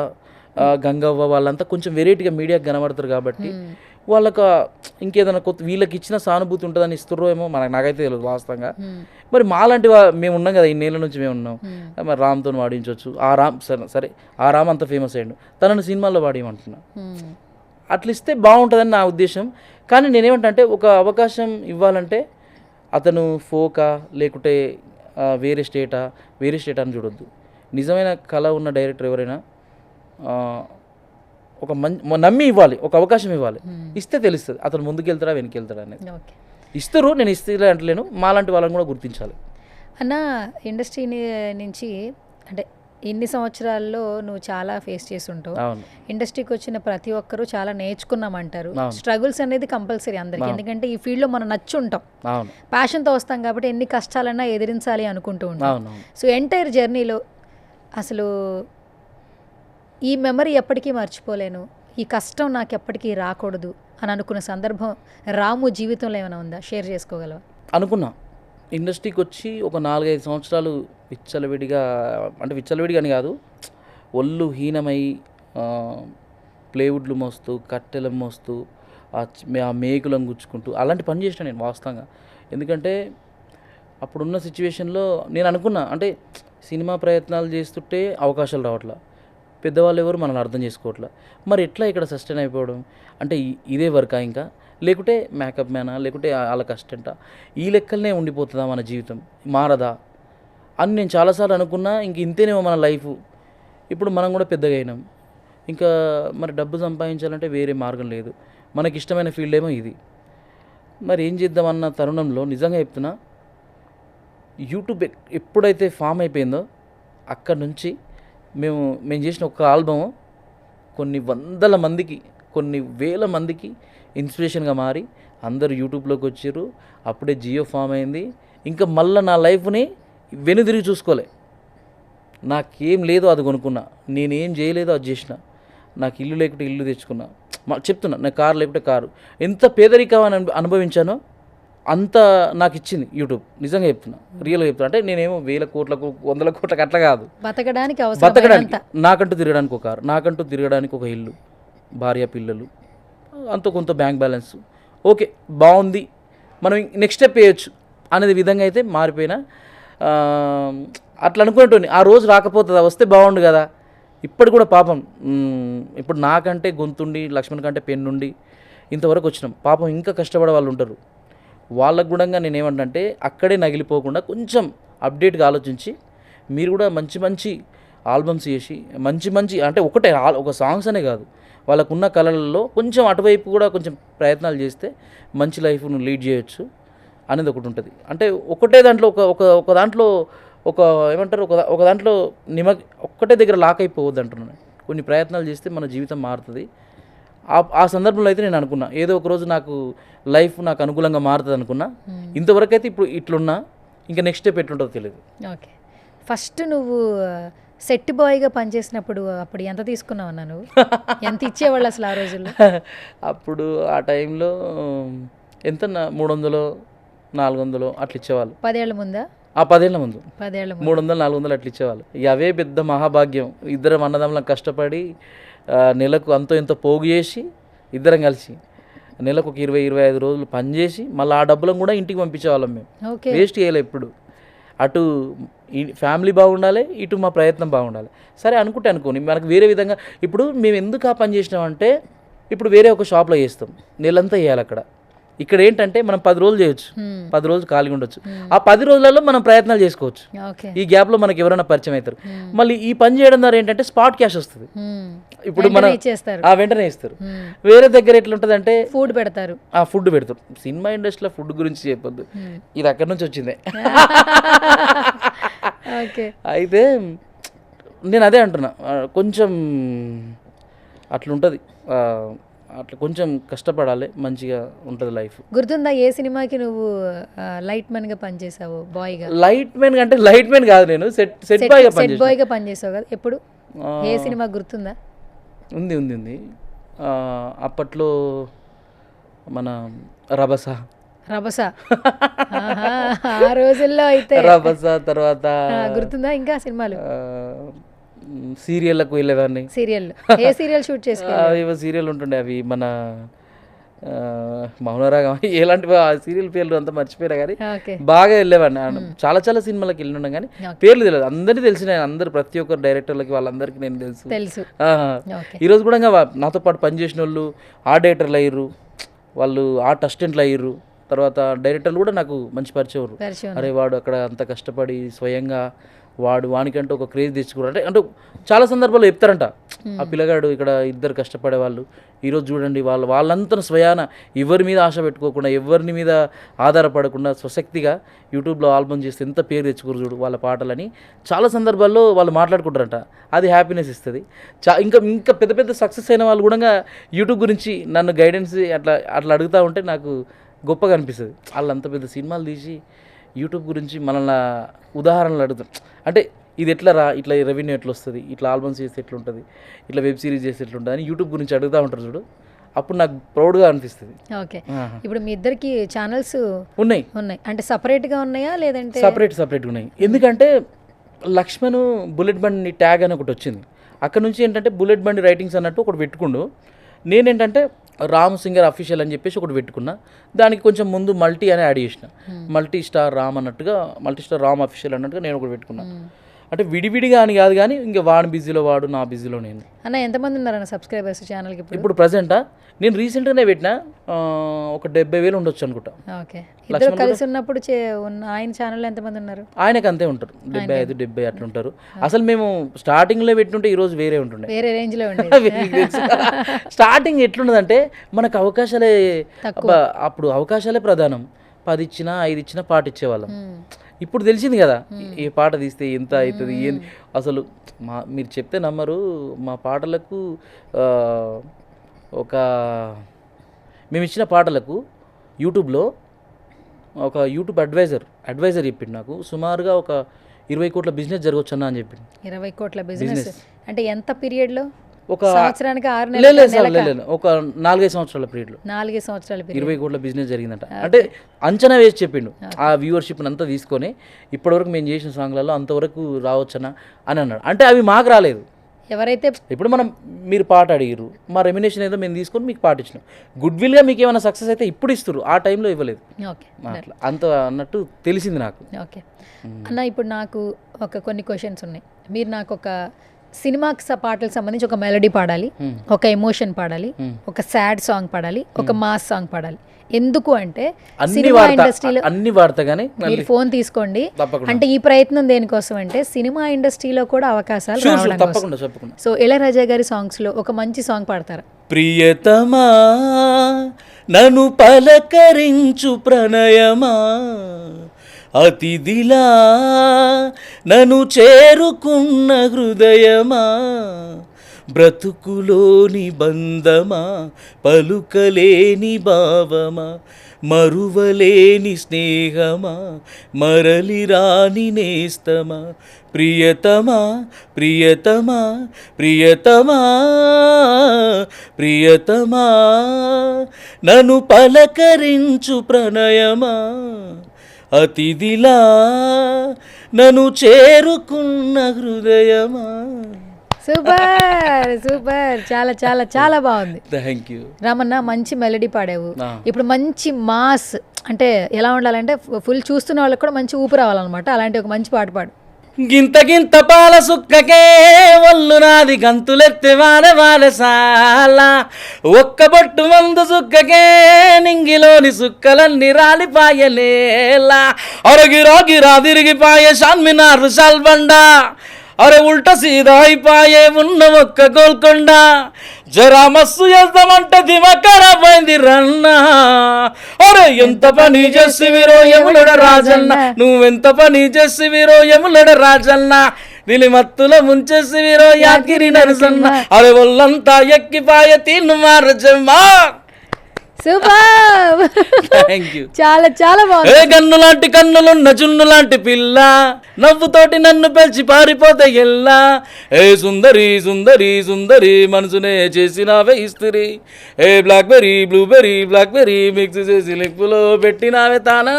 Speaker 5: గంగవ్వ వాళ్ళంతా కొంచెం వెరైటీగా మీడియాకి కనబడతారు కాబట్టి వాళ్ళకు ఇంకేదైనా కొత్త వీళ్ళకి ఇచ్చిన సానుభూతి ఉంటుందని ఇస్తుర్రో ఏమో నాకైతే తెలియదు వాస్తవంగా. మరి మాలాంటి మేము ఉన్నాం కదా, ఇన్నేళ్ళ నుంచి మేము ఉన్నాం, మరి రామ్తో వాడించవచ్చు. ఆ రామ్ సరే ఆ రామ్ అంత ఫేమస్ అయ్యాడు, తనని సినిమాల్లో వాడేయమంటున్నా. అట్లా ఇస్తే బాగుంటుందని నా ఉద్దేశం. కానీ నేనేమంటే, ఒక అవకాశం ఇవ్వాలంటే అతను ఫోకా లేకుంటే వేరే స్టేటా అని చూడొద్దు. నిజమైన కళ ఉన్న డైరెక్టర్ ఎవరైనా ఒక నమ్మి ఇవ్వాలి, ఒక అవకాశం ఇవ్వాలి. ఇస్తే తెలుస్తుంది అతను ముందుకు వెళ్తాడా వెనక్కి వెళ్తాడా అనేది.
Speaker 2: ఓకే.
Speaker 5: ఇస్తారు, నేను ఇస్తే అంటలేను, మాలాంటి వాళ్ళని కూడా గుర్తించాలి.
Speaker 2: అన్న, ఇండస్ట్రీ నుంచి అంటే ఇన్ని సంవత్సరాల్లో నువ్వు చాలా ఫేస్ చేసి ఉంటావు.
Speaker 5: అవును,
Speaker 2: ఇండస్ట్రీకి వచ్చిన ప్రతి ఒక్కరూ చాలా నేర్చుకున్నామంటారు.
Speaker 5: అవును.
Speaker 2: స్ట్రగుల్స్ అనేది కంపల్సరీ అందరికి, ఎందుకంటే ఈ ఫీల్డ్లో మనం నచ్చి ఉంటాం,
Speaker 5: అవును,
Speaker 2: ప్యాషన్తో వస్తాం కాబట్టి ఎన్ని కష్టాలన్నా ఎదిరించాలి అనుకుంటూ ఉంటాం.
Speaker 5: అవును, అవును.
Speaker 2: సో ఎంటైర్ జర్నీలో అసలు ఈ మెమరీ ఎప్పటికీ మర్చిపోలేను, ఈ కష్టం నాకు ఎప్పటికీ రాకూడదు అని అనుకున్న సందర్భం రాము జీవితంలో ఏమైనా ఉందా? షేర్ చేసుకోగలవా?
Speaker 5: అనుకున్నా. ఇండస్ట్రీకి వచ్చి ఒక 4-5 సంవత్సరాలు విచ్చలవిడిగా, అంటే విచ్చలవిడిగా అని కాదు, ఒళ్ళు హీనమై ప్లేవుడ్లు మోస్తూ, కట్టెలు మోస్తూ, ఆ మేకులను గుచ్చుకుంటూ అలాంటి పని చేసిన నేను వాస్తవంగా. ఎందుకంటే అప్పుడున్న సిచ్యువేషన్లో నేను అనుకున్నా, అంటే సినిమా ప్రయత్నాలు చేస్తుంటే అవకాశాలు రావట్లా, పెద్దవాళ్ళు ఎవరు మనల్ని అర్థం చేసుకోవట్లా, మరి ఎట్లా ఇక్కడ సస్టైన్ అయిపోవడం, అంటే ఇదే వర్కా ఇంకా, లేకుంటే మేకప్ మ్యానా, లేకుంటే వాళ్ళకి అసిస్టెంటా, ఈ లెక్కలనే ఉండిపోతుందా మన జీవితం, మారదా అని నేను చాలాసార్లు అనుకున్నా. ఇంక ఇంతేనేమో మన లైఫ్, ఇప్పుడు మనం కూడా పెద్దగా అయినాం, ఇంకా మరి డబ్బు సంపాదించాలంటే వేరే మార్గం లేదు, మనకి ఇష్టమైన ఫీల్డ్ ఏమో ఇది, మరి ఏం చేద్దామన్న తరుణంలో నిజంగా చెప్తున్నా, యూట్యూబ్ ఎప్పుడైతే ఫామ్ అయిపోయిందో అక్కడి నుంచి మేము చేసిన ఒక ఆల్బమ్ కొన్ని వందల మందికి, కొన్ని వేల మందికి ఇన్స్పిరేషన్గా మారి అందరూ యూట్యూబ్లోకి వచ్చారు. అప్పుడే జియో ఫామ్ అయింది. ఇంకా మళ్ళీ నా లైఫ్ని వెనుదిరిగి చూసుకోలే, నాకేం లేదో అది కొనుక్కున్నా, నేనేం చేయలేదో అది చేసిన, నాకు ఇల్లు లేకుంటే ఇల్లు తెచ్చుకున్నా, చెప్తున్నా, నాకు కారు లేకుంటే కారు, ఎంత పేదరికం అనుభవించానో అంత నాకు ఇచ్చింది యూట్యూబ్. నిజంగా చెప్తున్నా, రియల్గా చెప్తున్నా. అంటే నేనేమో 1000 కోట్లకు 100 కోట్లకు అట్లా కాదు,
Speaker 2: బతకడానికి
Speaker 5: నాకంటూ తిరగడానికి ఒక కారు, నాకంటూ తిరగడానికి ఒక ఇల్లు, భార్య పిల్లలు, అంత కొంత బ్యాంక్ బ్యాలెన్స్, ఓకే బాగుంది, మనం నెక్స్ట్ స్టెప్ వేయచ్చు అనేది విధంగా అయితే మారిపోయినా. అట్లా అనుకునేటోని, ఆ రోజు రాకపోతుందా, వస్తే బాగుండు కదా. ఇప్పటి కూడా పాపం, ఇప్పుడు నాకంటే గొంతుండి, లక్ష్మణ్ కంటే పెన్నుండి ఇంతవరకు వచ్చినాం, పాపం ఇంకా కష్టపడే వాళ్ళు ఉంటారు. వాళ్ళకు కూడా నేనేమంటే అక్కడే నగిలిపోకుండా కొంచెం అప్డేట్గా ఆలోచించి మీరు కూడా మంచి మంచి ఆల్బమ్స్ చేసి మంచి అంటే ఒక సాంగ్స్ అనే కాదు, వాళ్ళకున్న కళలలో కొంచెం అటువైపు కూడా కొంచెం ప్రయత్నాలు చేస్తే మంచి లైఫ్ను లీడ్ చేయొచ్చు అనేది ఒకటి ఉంటుంది. అంటే ఒకటే దాంట్లో ఒక దాంట్లో ఏమంటారు, ఒక దాంట్లో ఒక్కటే దగ్గర లాక్ అయిపోవద్దు అంటున్నాను. కొన్ని ప్రయత్నాలు చేస్తే మన జీవితం మారుతుంది. ఆ సందర్భంలో అయితే నేను అనుకున్నా, ఏదో ఒక రోజు నాకు లైఫ్ నాకు అనుకూలంగా మారుతుంది అనుకున్నా. ఇంతవరకు అయితే ఇప్పుడు ఇట్లున్నా, ఇంకా నెక్స్ట్ స్టెప్ ఎట్లుంటుందో తెలియదు.
Speaker 2: ఓకే. ఫస్ట్ నువ్వు సెట్ బాయ్గా పనిచేసినప్పుడు అప్పుడు ఎంత తీసుకున్నావు అన్నా? నువ్వు ఎంత ఇచ్చేవాళ్ళు అసలు ఆ రోజుల్లో?
Speaker 5: అప్పుడు ఆ టైంలో ఎంత 300-400 అట్లా ఇచ్చేవాళ్ళు.
Speaker 2: 10 ఏళ్ళ ముందా?
Speaker 5: 10 ఏళ్ళ ముందు
Speaker 2: 300-400
Speaker 5: అట్లా ఇచ్చేవాళ్ళు. ఇక అవే పెద్ద మహాభాగ్యం. ఇద్దరం అన్నదమ్ములం కష్టపడి నెలకు అంతో ఎంతో పోగు చేసి ఇద్దరం కలిసి నెలకు ఒక 20-25 రోజులు పనిచేసి మళ్ళీ ఆ డబ్బులను కూడా ఇంటికి పంపించేవాళ్ళం మేము. వేస్ట్ చేయలే ఎప్పుడు. అటు ఫ్యామిలీ బాగుండాలి, ఇటు మా ప్రయత్నం బాగుండాలి. సరే అనుకోని మనకు వేరే విధంగా ఇప్పుడు మేము ఎందుకు ఆ పని చేసినామంటే, ఇప్పుడు వేరే ఒక షాప్లో చేస్తాం, నెలంతా వేయాలి అక్కడ. ఇక్కడ ఏంటంటే మనం 10 రోజులు చేయొచ్చు, 10 రోజులు ఖాళీగా ఉండొచ్చు. ఆ 10 రోజులలో మనం ప్రయత్నాలు చేసుకోవచ్చు. ఈ గ్యాప్లో మనకి ఎవరైనా పరిచయం అవుతారు. మళ్ళీ ఈ పని చేయడం ద్వారా ఏంటంటే స్పాట్ క్యాష్ వస్తుంది. ఇప్పుడు మనం వెంటనే ఇస్తారు. వేరే దగ్గర ఎట్లుంటుంది అంటే
Speaker 2: ఫుడ్ పెడతారు.
Speaker 5: ఫుడ్ పెడతారు. సినిమా ఇండస్ట్రీలో ఫుడ్ గురించి చెప్పొద్దు, ఇది అక్కడి నుంచి వచ్చిందే. అయితే నేను అదే అంటున్నా, కొంచెం అట్లుంటుంది, అట్లా కొంచెం కష్టపడాలి, మంచిగా ఉంటుంది లైఫ్.
Speaker 2: గుర్తుందా ఏ సినిమాకి నువ్వు లైట్ మ్యాన్ గా పనిచేసావు? బాయ్గా?
Speaker 5: లైట్ మ్యాన్ అంటే లైట్ మ్యాన్ కాదు, నేను సెట్ బాయ్గా
Speaker 2: పనిచేసావు కదా. ఎప్పుడు ఏ సినిమా గుర్తుందా?
Speaker 5: ఉంది. అప్పట్లో మన రభస
Speaker 2: ఆ రోజుల్లో అయితే
Speaker 5: రభస, తర్వాత
Speaker 2: గుర్తుందా ఇంకా సినిమాలు?
Speaker 5: సీరియల్లకు వెళ్ళేదాన్ని.
Speaker 2: సీరియల్ ఏ సీరియల్ షూట్
Speaker 5: చేసుకో? సీరియల్ ఉంటుండే అవి, మన మౌనరాగం, ఎలాంటి సీరియల్ పేర్లు అంతా మర్చిపోయినా కానీ బాగా వెళ్ళేవాడిని. చాలా సినిమాలకు వెళ్ళినా కానీ పేర్లు తెలియదు. అందరినీ తెలిసిన, అందరు ప్రతి ఒక్కరు డైరెక్టర్లకి వాళ్ళందరికీ నేను తెలుసు. ఈరోజు కూడా నాతో పాటు పనిచేసిన వాళ్ళు ఆర్ట్ డైరెక్టర్లు అయ్యారు, వాళ్ళు ఆర్ట్ అసిస్టెంట్లు అయ్యారు, తర్వాత డైరెక్టర్లు కూడా నాకు మంచి పరిచయం. అరే వాడు అక్కడ అంత కష్టపడి స్వయంగా వానికంటే ఒక క్రేజ్ తెచ్చుకోవడం అంటే చాలా సందర్భాల్లో చెప్తారంట, ఆ పిల్లగాడు ఇక్కడ ఇద్దరు కష్టపడే వాళ్ళు ఈరోజు చూడండి వాళ్ళంతా స్వయాన ఎవరి మీద ఆశ పెట్టుకోకుండా ఎవరిని మీద ఆధారపడకుండా స్వశక్తిగా యూట్యూబ్లో ఆల్బమ్ చేస్తే ఎంత పేరు తెచ్చుకోరు చూడు వాళ్ళ పాటలని చాలా సందర్భాల్లో వాళ్ళు మాట్లాడుకుంటారంట. అది హ్యాపీనెస్ ఇస్తుంది. ఇంకా పెద్ద పెద్ద సక్సెస్ అయిన వాళ్ళు కూడా యూట్యూబ్ గురించి నన్ను గైడెన్స్ అట్లా అడుగుతూ ఉంటే నాకు గొప్పగా అనిపిస్తుంది. వాళ్ళు అంత పెద్ద సినిమాలు తీసి యూట్యూబ్ గురించి మనల్ని ఉదాహరణలు అడుగుతారు. అంటే ఇది ఇట్లా రెవెన్యూ ఎట్లా వస్తుంది, ఇట్లా ఆల్బమ్స్ చేస్తే ఎట్లుంటుంది, ఇట్లా వెబ్ సిరీస్ చేస్తే ఎట్లుంటుంది అని యూట్యూబ్ గురించి అడుగుతూ ఉంటారు చూడు, అప్పుడు నాకు ప్రౌడ్గా అనిపిస్తుంది.
Speaker 2: ఓకే, ఇప్పుడు మీ ఇద్దరికి ఛానల్స్
Speaker 5: ఉన్నాయి
Speaker 2: అంటే సపరేట్గా ఉన్నాయా లేదంటే?
Speaker 5: సపరేట్గా ఉన్నాయి. ఎందుకంటే లక్ష్మణ్ బుల్లెట్ బండి ట్యాగ్ అని ఒకటి వచ్చింది. అక్కడ నుంచి ఏంటంటే బుల్లెట్ బండి రైటింగ్స్ అన్నట్టు ఒకటి పెట్టుకుండు. నేనేంటంటే రామ్ సింగర్ అఫీషియల్ అని చెప్పేసి ఒకటి పెట్టుకున్నా. దానికి కొంచెం ముందు మల్టీ అని యాడ్ చేసిన, మల్టీ స్టార్ రామ్ అన్నట్టుగా, మల్టీ స్టార్ రామ్ అఫీషియల్ అన్నట్టుగా నేను ఒకటి పెట్టుకున్నా. అంటే విడివిడిగా అని కాదు కానీ ఇంకా వాడు బిజీలో వాడు, నా బిజీలో నేను.
Speaker 2: అన్న ఎంతమంది ఉన్నారన్న సబ్స్క్రైబర్స్ ఛానల్కి
Speaker 5: ఇప్పుడు ప్రజెంటా? నేను రీసెంట్గానే పెట్టిన ఒక 70,000 ఉండొచ్చు అనుకుంటా.
Speaker 2: ఓకే, ఇద్దరు కలిసి ఉన్నప్పుడు ఆయన ఛానల్లో ఎంతమంది ఉన్నారు?
Speaker 5: ఆయనకు అంతే ఉంటారు, 75-70 అట్లా ఉంటారు. అసలు మేము స్టార్టింగ్లో పెట్టుంటే ఈరోజు వేరే ఉంటుండే,
Speaker 2: వేరే రేంజ్లో ఉండే.
Speaker 5: స్టార్టింగ్ ఎట్లున్నదంటే మనకు అవకాశాలే, అప్పుడు అవకాశాలే ప్రధానం. 10 ఇచ్చినా 5 ఇచ్చినా పాట ఇచ్చేవాళ్ళం. ఇప్పుడు తెలిసింది కదా ఏ పాట తీస్తే ఎంత అవుతుంది ఏంది. అసలు మీరు చెప్తే నమ్మరు, మా పాటలకు మేము ఇచ్చిన పాటలకు యూట్యూబ్లో ఒక యూట్యూబ్ అడ్వైజర్ చెప్పిండు నాకు, సుమారుగా ఒక 20 కోట్ల బిజినెస్ జరగవచ్చు అన్న అని చెప్పిండు.
Speaker 2: 20 కోట్ల బిజినెస్ అంటే ఎంత పీరియడ్లో?
Speaker 5: ఒక
Speaker 2: సంవత్సరానికి 6
Speaker 5: నెలలు, ఒక 4-5 సంవత్సరాల పీరియడ్లో
Speaker 2: 4 సంవత్సరాల
Speaker 5: 20 కోట్ల బిజినెస్ జరిగిందంట. అంటే అంచనా వేసి చెప్పిండు. ఆ వ్యూవర్షిప్ని అంతా తీసుకొని ఇప్పటివరకు మేము చేసిన సాంగ్లలో అంతవరకు రావచ్చనా అని అన్నాడు. అంటే అవి మాకు రాలేదు.
Speaker 2: ఎవరైతే
Speaker 5: ఇప్పుడు మీరు పాట అడిగిరు, మా రెమ్యునేషన్ ఏదో మేము తీసుకొని మీకు పాట ఇచ్చినాం. గుడ్ విల్గా మీకు ఏమైనా సక్సెస్ అయితే ఇప్పుడు ఇస్తారు, ఆ టైంలో ఇవ్వలేదు.
Speaker 2: ఓకే,
Speaker 5: అట్లా అంత అన్నట్టు తెలిసింది నాకు.
Speaker 2: ఓకే అన్న, ఇప్పుడు నాకు కొన్ని క్వశ్చన్స్ ఉన్నాయి. మీరు నాకు ఒక సినిమాకి పాటలకు సంబంధించి ఒక మెలడీ పాడాలి, ఒక ఎమోషన్ పాడాలి, ఒక సాడ్ సాంగ్ పాడాలి, ఒక మాస్ సాంగ్ పాడాలి. ఎందుకు అంటే సినిమా ఇండస్ట్రీలో
Speaker 5: అన్ని వాడతా కానీ
Speaker 2: మీరు ఫోన్ తీసుకోండి. అంటే ఈ ప్రయత్నం దేనికోసం అంటే సినిమా ఇండస్ట్రీలో కూడా అవకాశాలు రావడం కోసం. సో ఇళయరాజా గారి సాంగ్స్ లో ఒక మంచి సాంగ్ పాడతారా?
Speaker 5: ప్రియతమా నన్ను పలకరించు ప్రణయమా, అతిథిలా నన్ను చేరుకున్న హృదయమా, బ్రతుకులోని బంధమా, పలుకలేని భావమా, మరువలేని స్నేహమా, మరలి రాని నేస్తమా, ప్రియతమా ప్రియతమా ప్రియతమా ప్రియతమా నన్ను పలకరించు ప్రణయమా, అతిథిలా నన్ను చేరుకున్న హృదయమా.
Speaker 2: సూపర్ సూపర్, చాలా చాలా చాలా బాగుంది.
Speaker 5: థ్యాంక్ యూ
Speaker 2: రామన్న, మంచి మెలడీ పాడావు. ఇప్పుడు మంచి మాస్ అంటే ఎలా ఉండాలంటే ఫుల్ చూస్తున్న వాళ్ళకి కూడా మంచి ఊపు రావాలన్నమాట. అలాంటి ఒక మంచి పాట పాడు.
Speaker 5: గింత గింత పాల సుక్కకే ఒళ్ళు నాది గంతులెత్తి వాడసాల, ఒక్క బొట్టు మందు సుక్కకే నింగిలోని సుక్కలన్నీ రాలిపాయలేలా, అరగిరాగిరా తిరిగిపాయే షాన్మినార్ షాల్బండా, అరే ఉల్టా సీదా అయిపాయే ఉన్న ఒక్క గోల్కొండ, జరా మస్సు చేద్దామంటే దిమకరమైంది రన్నా, అరే ఎంత పని చేసివిరో యములడ రాజన్న, నువ్వెంత పని చేసివిరో యములడ రాజన్న, నిలి మత్తుల ముంచేసివిరో యాకిరి నరసన్న, అరే ఒళ్ళంతా ఎక్కిపాయ తీను మారజమ్మా.
Speaker 2: Super,
Speaker 5: thank you.
Speaker 2: చాలా చాలా బాగుంది.
Speaker 5: ఏ గన్ను లాంటి కన్నులున్న జున్ను లాంటి పిల్ల, నవ్వుతోటి నన్ను పెంచి పారిపోతే ఎల్లా, ఏ సుందరి సుందరి సుందరి మనసునే చేసినావే ఇస్త్రీ, ఏ బ్లాక్బెర్రీ బ్లూబెర్రీ బ్లాక్బెర్రీ మిక్స్ చేసి లిప్పులో పెట్టినావే తానా,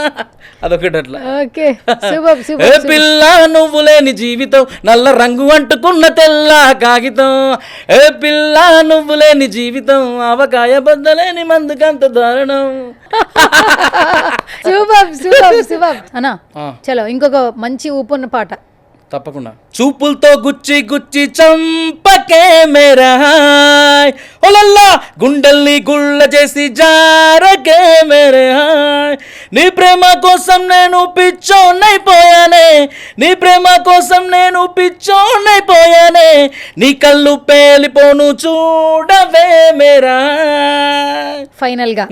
Speaker 5: అదొకటి అట్లా.
Speaker 2: ఓకే, సూపర్
Speaker 5: ఏ
Speaker 2: సూపర్.
Speaker 5: పిల్ల నువ్వు లేని జీవితం, నల్ల రంగు అంటుకున్న తెల్ల కాగితం, ఏ పిల్ల నువ్వు లేని జీవితం, అవకాయ బద్దలేని మందుకంత దారుణం.
Speaker 2: సూపర్ సూపర్ సూపర్ అన్నా. చలో ఇంకొక మంచి ఊపున్న పాట.
Speaker 5: తప్పకుండా. చూపులతో గుచ్చి గుచ్చి చంపకే మేరా హాయ్, ఓలల్లా గుండెల్ని గుళ్ళ చేసి జారకే మేరే హాయ్, నీ ప్రేమ కోసం నేను పిచ్చోనైపోయానే, నీ ప్రేమ కోసం నేను పిచ్చోనైపోయానే, నీ కళ్ళు పేలిపోను చూడవే మేరా హాయ్.
Speaker 2: ఫైనల్గా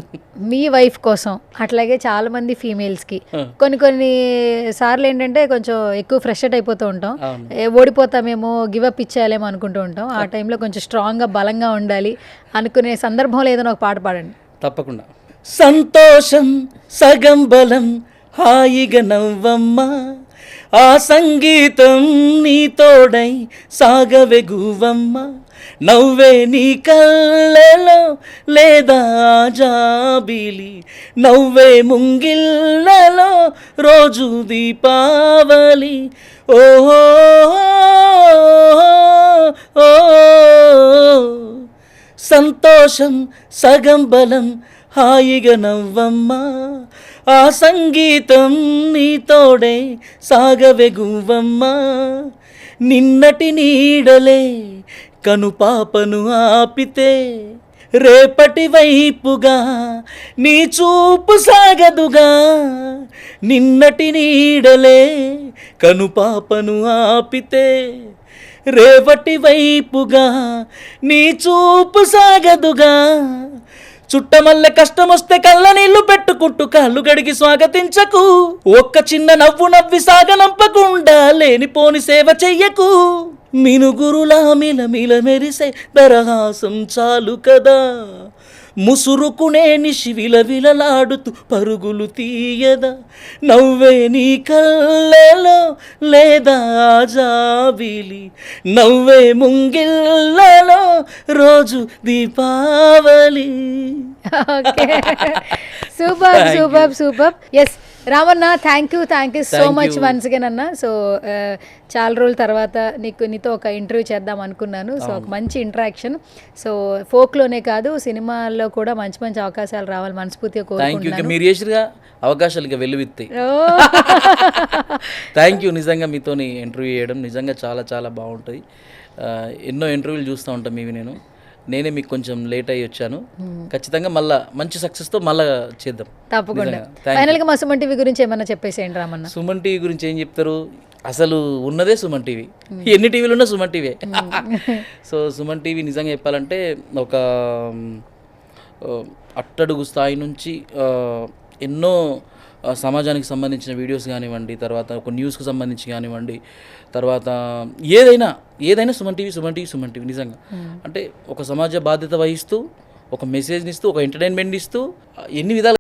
Speaker 2: మీ వైఫ్ కోసం అట్లాగే చాలా మంది ఫీమేల్స్కి కొన్ని సార్లు ఏంటంటే కొంచెం ఎక్కువ ఫ్రస్ట్రేట్ అయిపోతూ ఉంటాం, ఓడిపోతామేమో గివప్ ఇచ్చేయాలేమో అనుకుంటూ ఉంటాం. ఆ టైంలో కొంచెం స్ట్రాంగ్గా బలంగా ఉండాలి అనుకునే సందర్భంలో ఏదైనా ఒక పాట పాడండి.
Speaker 5: తప్పకుండా. సంతోషం సగం బలం హాయిగా నవ్వమ్మా, ఆ సంగీతం నీ తోడై సాగవే గువ్వమ్మ, నవ్వే నీ కళ్ళలో లేదా జాబిలి, నవ్వే ముంగిళ్ళలో రోజు దీపావళి, ఓ సంతోషం సగం బలం హాయిగా నవ్వమ్మా, ఆ సంగీతం నీ తోడే సాగవే గువ్వమ్మ, నిన్నటి నీడలే కనుపాపను ఆపితే రేపటి వైపుగా నీ చూపు సాగదుగా, నిన్నటి నీడలే కనుపాపను ఆపితే రేపటి వైపుగా నీ చూపు సాగదుగా, చుట్టమల్లె కష్టమొస్తే కళ్ళ నీళ్లు పెట్టుకుంటూ కాళ్ళు గడిగి స్వాగతించకు, ఒక్క చిన్న నవ్వు నవ్వి సాగనంపకుండా లేనిపోని సేవ చెయ్యకు, మినుగురులా మిలమిల మెరిసే దరహాసం చాలు కదా, ముసురుకునే నిషి విలవిలలాడుతూ పరుగులు తీయదా, నవ్వే నీ కళ్ళలో లేదా జాబిలి, నవ్వే ముంగిళ్ళలో రోజు Deepavali.
Speaker 2: Okay, super super super. Yes Ramanna, thank you so much once again అన్న. సో చాలా రోజుల తర్వాత నీతో ఒక ఇంటర్వ్యూ చేద్దాం అనుకున్నాను. సో ఒక మంచి ఇంటరాక్షన్. సో ఫోక్లోనే కాదు సినిమాల్లో కూడా మంచి మంచి అవకాశాలు రావాలి మనస్ఫూర్తిగా కోరుకుంటున్నాను.
Speaker 5: మీరు చేసిగా అవకాశాలు ఇక వెల్లువిత్తాయి. Thank you. నిజంగా మీతోని ఇంటర్వ్యూ చేయడం నిజంగా చాలా చాలా బాగుంటుంది. ఎన్నో ఇంటర్వ్యూలు చూస్తూ ఉంటాం ఇవి. నేనే మీకు కొంచెం లేట్ అయ్యి వచ్చాను. ఖచ్చితంగా మళ్ళీ మంచి సక్సెస్తో మళ్ళీ చేద్దాం
Speaker 2: తప్పకుండా. ఫైనల్గా మా సుమన్ టీవీ గురించి ఏమన్నా చెప్పేసేయండి రామన్న.
Speaker 5: సుమన్ టీవీ గురించి ఏం చెప్తారు, అసలు ఉన్నదే సుమన్ టీవీ. ఎన్ని టీవీలు ఉన్నా Suman TV. So Suman TV నిజంగా చెప్పాలంటే ఒక అట్టడుగు స్థాయి నుంచి ఎన్నో సమాజానికి సంబంధించిన వీడియోస్ కానివ్వండి, తర్వాత ఒక న్యూస్కి సంబంధించి కానివ్వండి, తర్వాత ఏదైనా సుమన్ టీవీ నిజంగా అంటే ఒక సమాజ బాధ్యత వహిస్తూ, ఒక మెసేజ్ని ఇస్తూ, ఒక ఎంటర్టైన్మెంట్ ఇస్తూ, ఎన్ని విధాలు